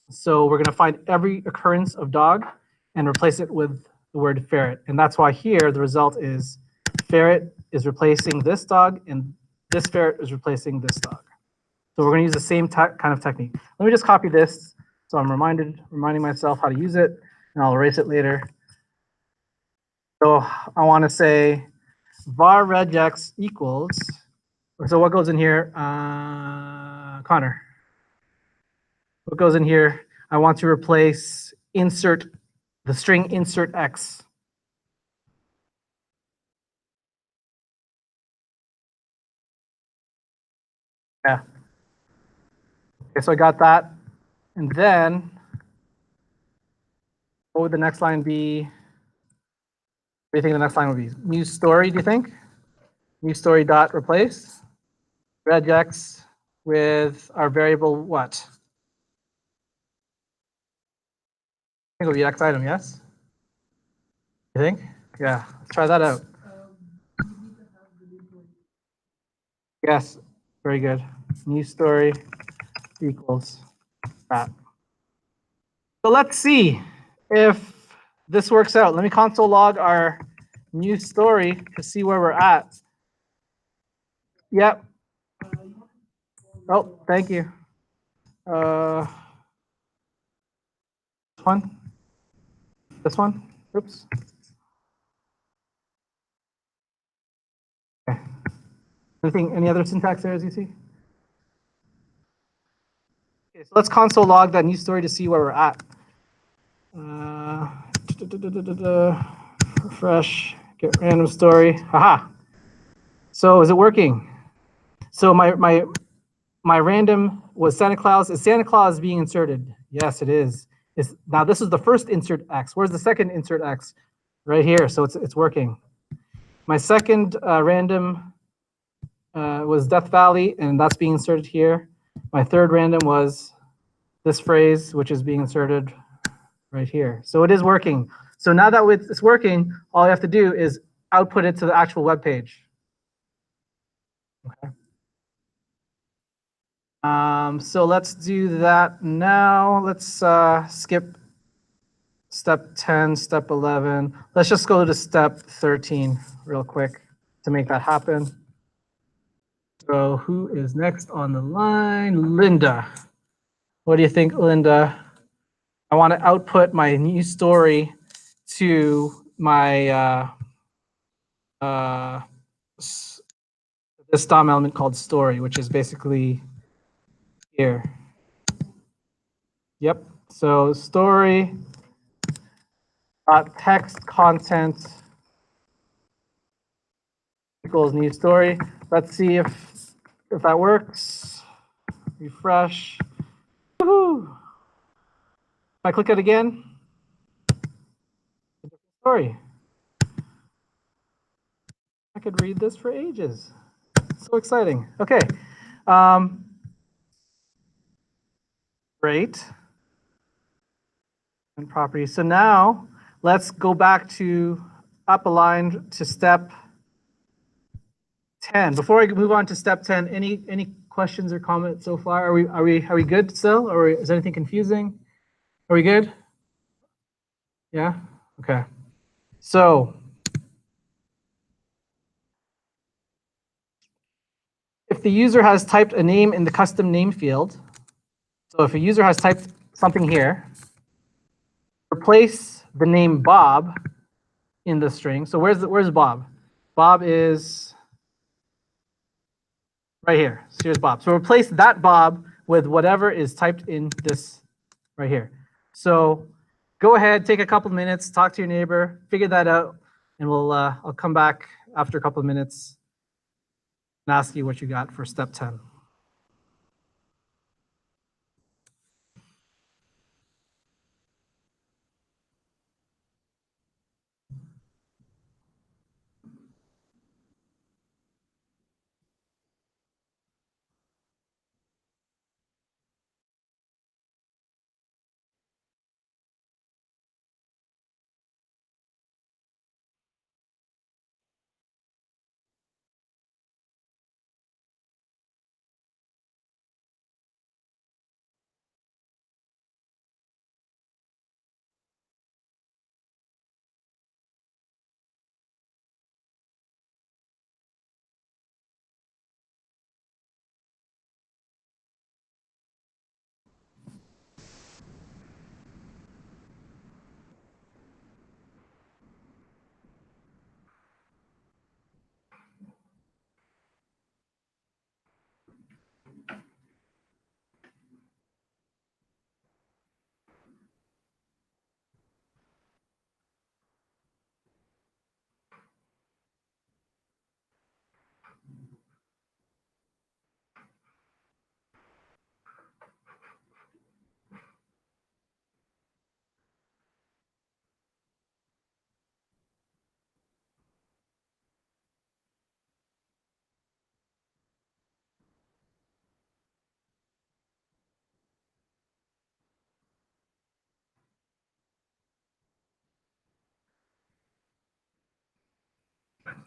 So we're going to find every occurrence of dog and replace it with the word ferret. And that's why here the result is ferret is replacing this dog and this ferret is replacing this dog. So we're going to use the same kind of technique. Let me just copy this so I'm reminding myself how to use it, and I'll erase it later. So I want to say var regex equals, so what goes in here, Connor? What goes in here? I want to replace the string insert X. Yeah. Okay, so I got that. And then what would the next line be? What do you think the next line would be? New story, do you think? New story dot replace regex with our variable what? I think it would be X item, yes? You think? Yeah, let's try that out. Yes, very good. New story equals that. So let's see if this works out. Let me console log our new story to see where we're at. Yep. Oh, thank you. This one? This one? Oops. Okay. Any other syntax errors you see? Okay, so let's console log that new story to see where we're at. Refresh, get random story. Haha. So is it working? So my random was Santa Claus. Is Santa Claus being inserted? Yes, it is. Now this is the first insert X. Where's the second insert X? Right here. So it's working. My second random was Death Valley, and that's being inserted here. My third random was this phrase, which is being inserted right here. So it is working. So now that it's working, all you have to do is output it to the actual web page. Okay. So let's do that now. Let's skip step 10, step 11. Let's just go to step 13 real quick to make that happen. So who is next on the line? Linda. What do you think, Linda? I want to output my new story to my this DOM element called story, which is basically here. Yep. So story text content equals new story. Let's see if that works. Refresh. Woohoo! If I click it again, story. I could read this for ages. So exciting. Okay. Great. And properties. So now let's go back to up a line to step 10. Before I move on to step 10, any questions or comments so far? Are we good still, or is anything confusing? Are we good? Yeah. Okay. So if the user has typed a name in the custom name field, so if a user has typed something here, replace the name Bob in the string. So where's Bob? Bob is right here. So here's Bob. So replace that Bob with whatever is typed in this right here. So go ahead, take a couple of minutes, talk to your neighbor, figure that out, and I'll come back after a couple of minutes and ask you what you got for step 10.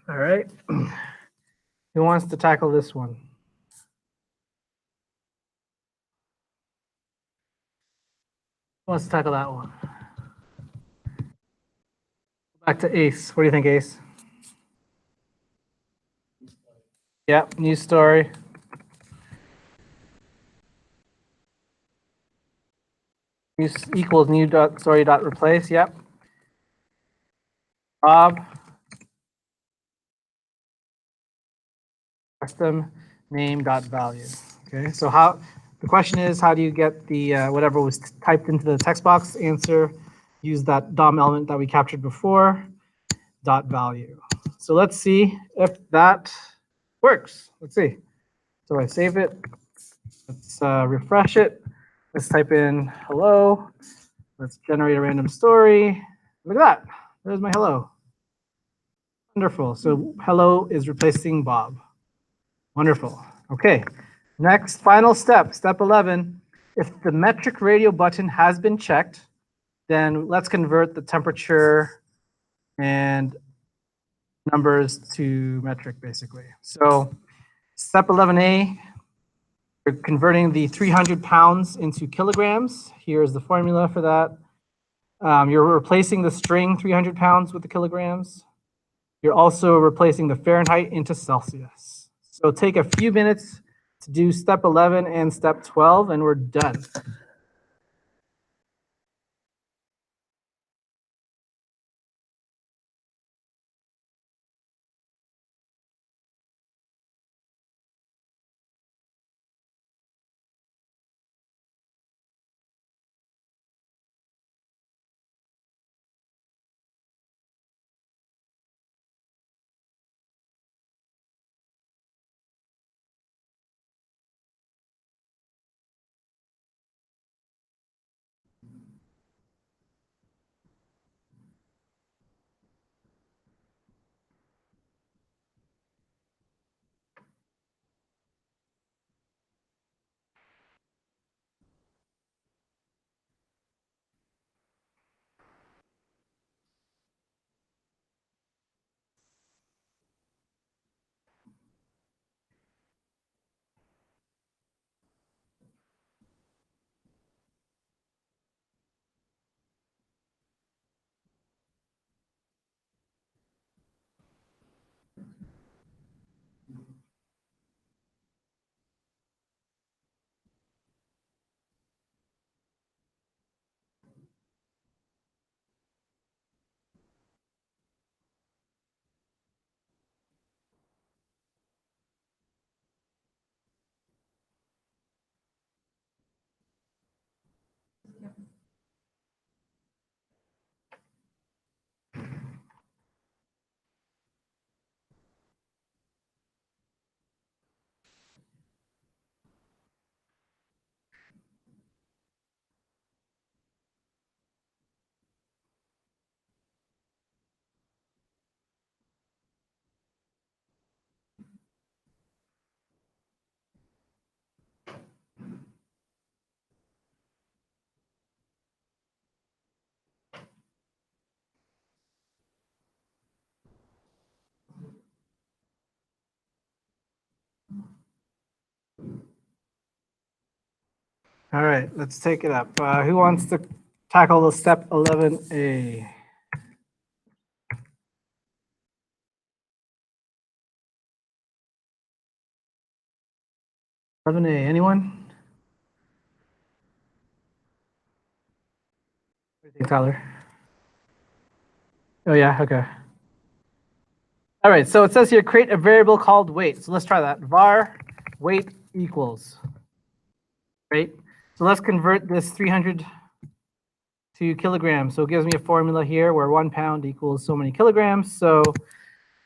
All right. Who wants to tackle this one? Who wants to tackle that one? Back to Ace. What do you think, Ace? Yep, new story. New equals new dot story dot replace. Yep. Bob. Custom name dot value. Okay, so the question is, how do you get the whatever was typed into the text box answer? Use that DOM element that we captured before, dot value. So let's see if that works. Let's see. So I save it. Let's refresh it. Let's type in hello. Let's generate a random story. Look at that. There's my hello. Wonderful. So hello is replacing Bob. Wonderful. Okay. Next, final step, step 11. If the metric radio button has been checked, then let's convert the temperature and numbers to metric, basically. So step 11A, we're converting the 300 pounds into kilograms. Here's the formula for that. You're replacing the string 300 pounds with the kilograms. You're also replacing the Fahrenheit into Celsius. So take a few minutes to do step 11 and step 12, and we're done. All right, let's take it up. Who wants to tackle the step 11A? 11A, anyone? What do you think, Tyler? Oh yeah, okay. All right, so it says here, create a variable called weight. So let's try that. Var weight equals, right? So let's convert this 300 to kilograms. So it gives me a formula here where 1 pound equals so many kilograms. So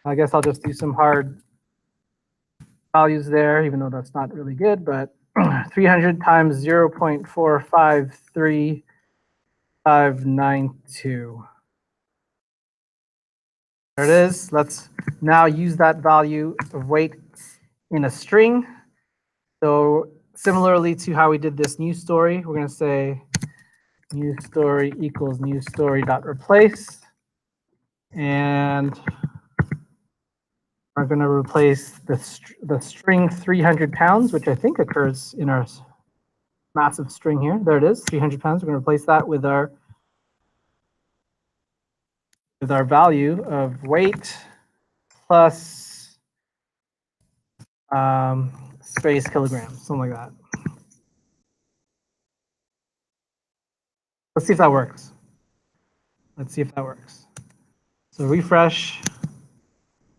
I guess I'll just do some hard values there, even though that's not really good, but 300 times 0.453592. There it is. Let's now use that value of weight in a string. So similarly to how we did this new story, we're going to say new story equals new story dot replace. And we're going to replace the string 300 pounds, which I think occurs in our massive string here. There it is, 300 pounds. We're going to replace that with our value of weight plus space kilograms, something like that. Let's see if that works. Let's see if that works. So refresh.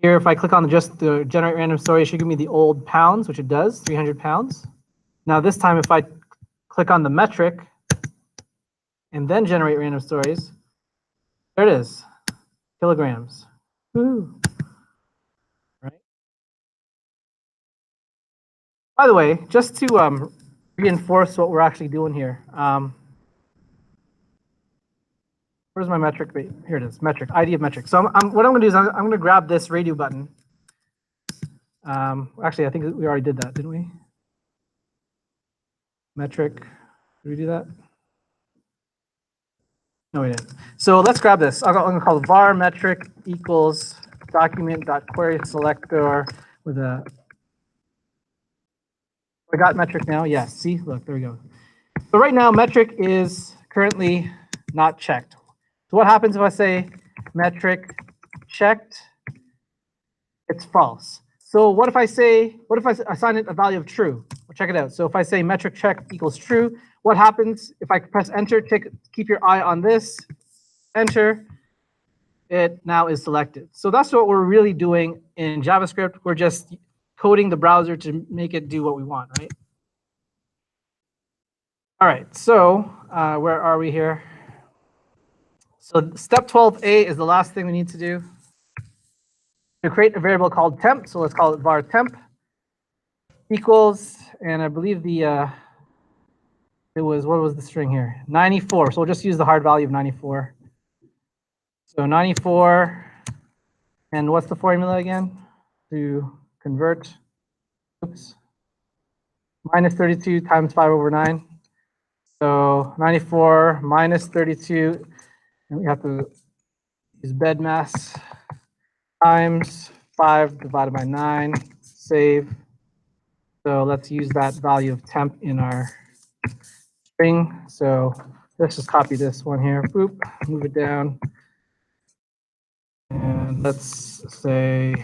Here, if I click on just the generate random story, it should give me the old pounds, which it does, 300 pounds. Now this time, if I click on the metric and then generate random stories, there it is, kilograms. Woo. Right. By the way, just to reinforce what we're actually doing here, where's my metric? Here it is, metric, ID of metric. So what I'm going to do is I'm going to grab this radio button. Actually, I think we already did that, didn't we? Metric, did we do that? No, we didn't. So let's grab this. I'm going to call var metric equals document.query selector with a. I got metric now. Yes. See, look, there we go. So right now, metric is currently not checked. So what happens if I say metric checked? It's false. So what if I assign it a value of true? Well, check it out. So if I say metric checked equals true, what happens if I press enter, keep your eye on this, enter, it now is selected. So that's what we're really doing in JavaScript. We're just coding the browser to make it do what we want, right? All right, so where are we here? So step 12A is the last thing we need to do. To create a variable called temp, so let's call it var temp equals, and I believe the it was, what was the string here? 94. So we'll just use the hard value of 94. So 94, and what's the formula again? To convert, oops, minus 32 times 5/9. So 94 minus 32, and we have to use bed mass times 5 divided by 9, save. So let's use that value of temp in our string. So let's just copy this one here, boop, move it down. And let's say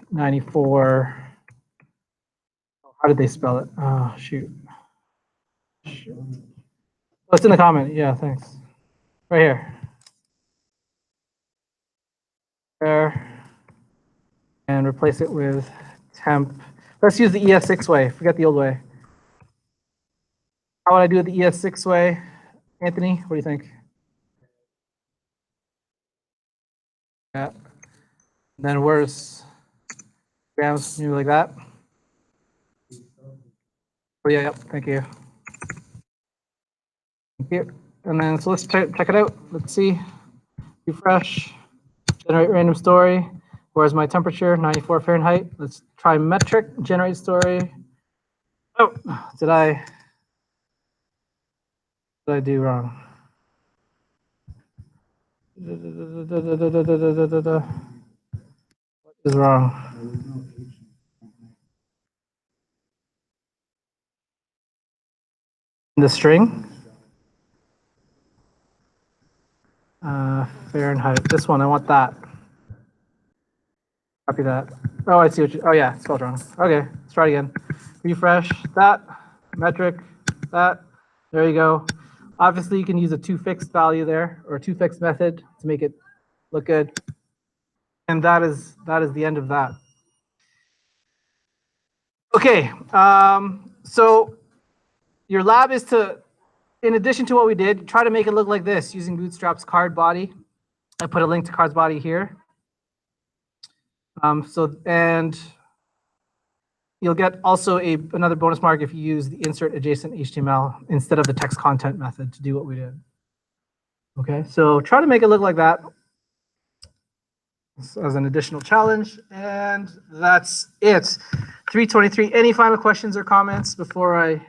94. How did they spell it? Oh, shoot. Oh, it's in the comment. Yeah, thanks. Right here. There. And replace it with temp. Let's use the ES6 way. Forget the old way. How would I do it the ES6 way? Anthony, what do you think? Yeah. And then where's grams? Maybe like that. Oh yeah, yep. Thank you. Thank you. And then so let's check it out. Let's see. Refresh. Generate random story. Where's my temperature? 94 Fahrenheit. Let's try metric. Generate story. Oh, did I do wrong? What is wrong? the string. Fahrenheit. This one, I want that. Copy that. Oh, I see what you. Oh yeah, spelled wrong. Okay, let's try it again. Refresh that. Metric that. There you go. Obviously, you can use a to-fixed value there or a to-fixed method to make it look good. And that is the end of that. Okay, so your lab is to, in addition to what we did, try to make it look like this using Bootstrap's card body. I put a link to card's body here. And you'll get also another bonus mark if you use the insert adjacent HTML instead of the text content method to do what we did. Okay, so try to make it look like that as an additional challenge, and that's it. 3:23. Any final questions or comments before I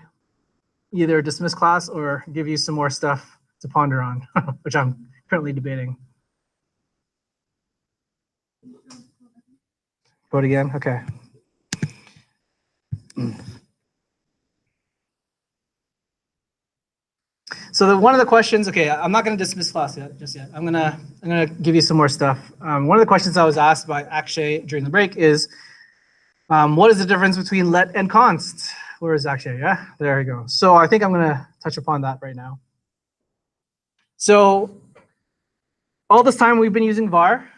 either dismiss class or give you some more stuff to ponder on, which I'm currently debating. Vote again? Okay. So one of the questions, okay, I'm not going to dismiss class just yet. I'm gonna give you some more stuff. One of the questions I was asked by Akshay during the break is, what is the difference between let and const? Where is Akshay? Yeah, there we go. So I think I'm going to touch upon that right now. So all this time we've been using var.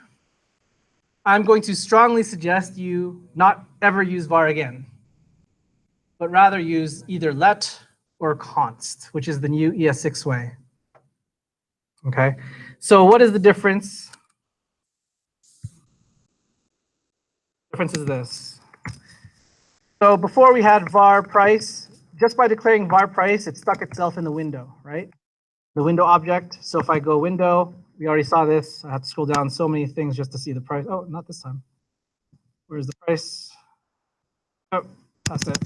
I'm going to strongly suggest you not ever use var again, but rather use either let or const, which is the new ES6 way. Okay, so what is the difference? The difference is this. So before we had var price, just by declaring var price, it stuck itself in the window, right? The window object. So if I go window, we already saw this. I have to scroll down so many things just to see the price. Oh, not this time. Where's the price? Oh, that's it.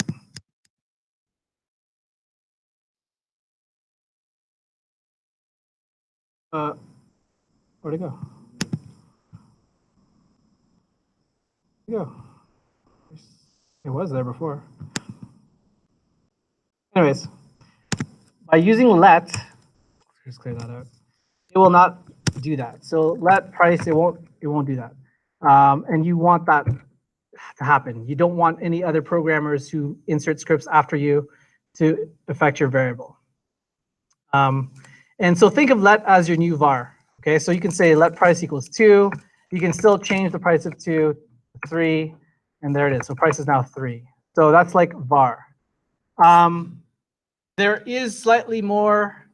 Where'd it go? Where'd it go? It was there before. Anyways, by using let, just clear that out. It will not do that. So let price, it won't do that. And you want that to happen. You don't want any other programmers who insert scripts after you to affect your variable. And so think of let as your new var. Okay, so you can say let price equals 2. You can still change the price of 2 to 3, and there it is. So price is now 3. So that's like var. There is slightly more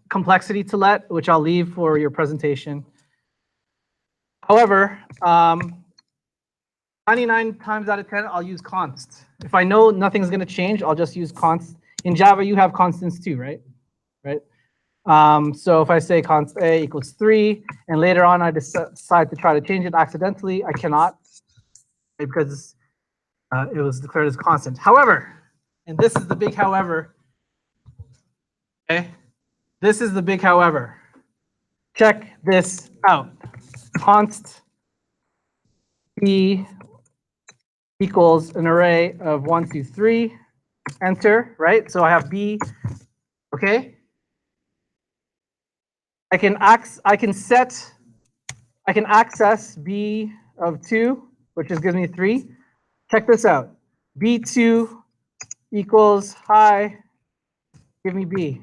complexity to let, which I'll leave for your presentation. However, 99 times out of 10, I'll use const. If I know nothing's going to change, I'll just use const. In Java, you have constants too, right? So if I say const a equals 3, and later on I decide to try to change it accidentally, I cannot, because it was declared as constant. However, and this is the big however, okay? This is the big however. Check this out. Const b equals an array of 1, 2, 3. Enter, right? So I have b, okay? I can access b of 2, which just gives me 3. Check this out. b2 equals hi, give me b.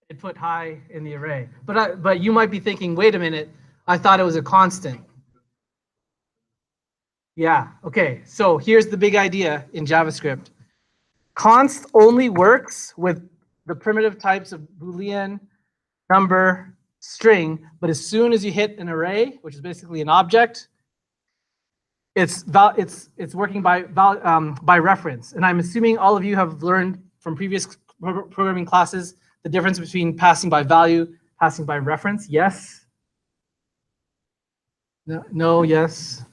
It put hi in the array. But you might be thinking, wait a minute, I thought it was a constant. Yeah, okay. So here's the big idea in JavaScript. Const only works with the primitive types of Boolean, number, string, but as soon as you hit an array, which is basically an object, it's working by reference. And I'm assuming all of you have learned from previous programming classes the difference between passing by value, passing by reference. Yes? No, yes?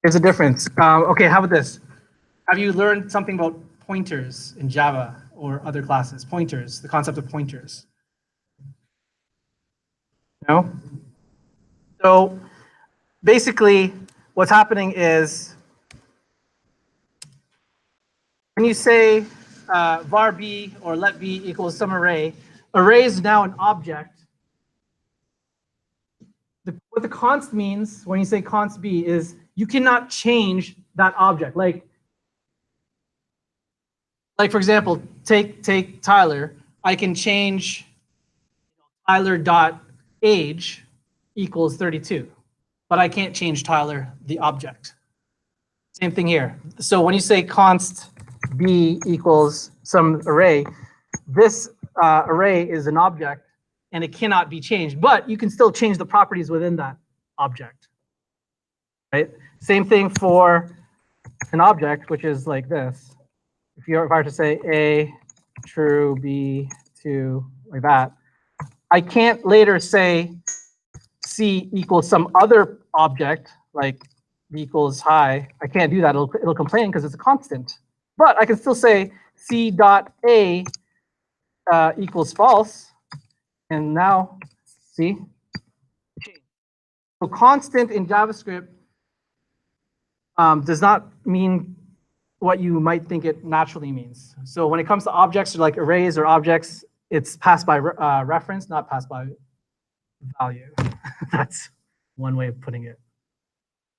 There's a difference. Okay, how about this? Have you learned something about pointers in Java or other classes? Pointers, the concept of pointers. No? So basically, what's happening is when you say var b or let b equals some array, array is now an object. What the const means when you say const b is you cannot change that object. Like for example, take Tyler. I can change Tyler dot age equals 32, but I can't change Tyler the object. Same thing here. So when you say const b equals some array, this array is an object and it cannot be changed, but you can still change the properties within that object, right? Same thing for an object, which is like this. If I were to say A true, B true, like that, I can't later say C equals some other object, like B equals high. I can't do that. It'll complain because it's a constant. But I can still say C dot A equals false. And now, see? So constant in JavaScript does not mean what you might think it naturally means. So when it comes to objects or like arrays or objects, it's passed by reference, not passed by value. That's one way of putting it.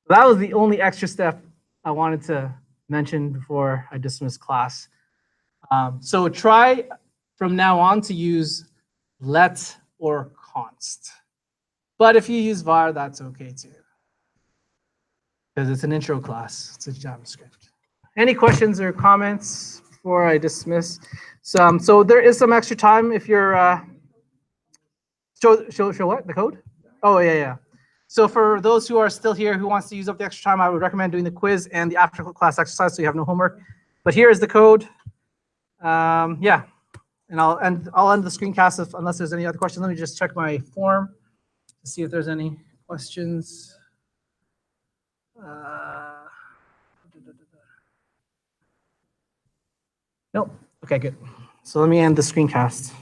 That was the only extra step I wanted to mention before I dismiss class. So try from now on to use let or const. But if you use var, that's okay too. Because it's an intro class, it's a JavaScript. Any questions or comments before I dismiss? So there is some extra time if you're, show what, the code? Oh, yeah. So for those who are still here who wants to use up the extra time, I would recommend doing the quiz and the after class exercise so you have no homework. But here is the code. Yeah, and I'll end the screencast unless there's any other questions. Let me just check my form to see if there's any questions. Nope. Okay, good. So let me end the screencast.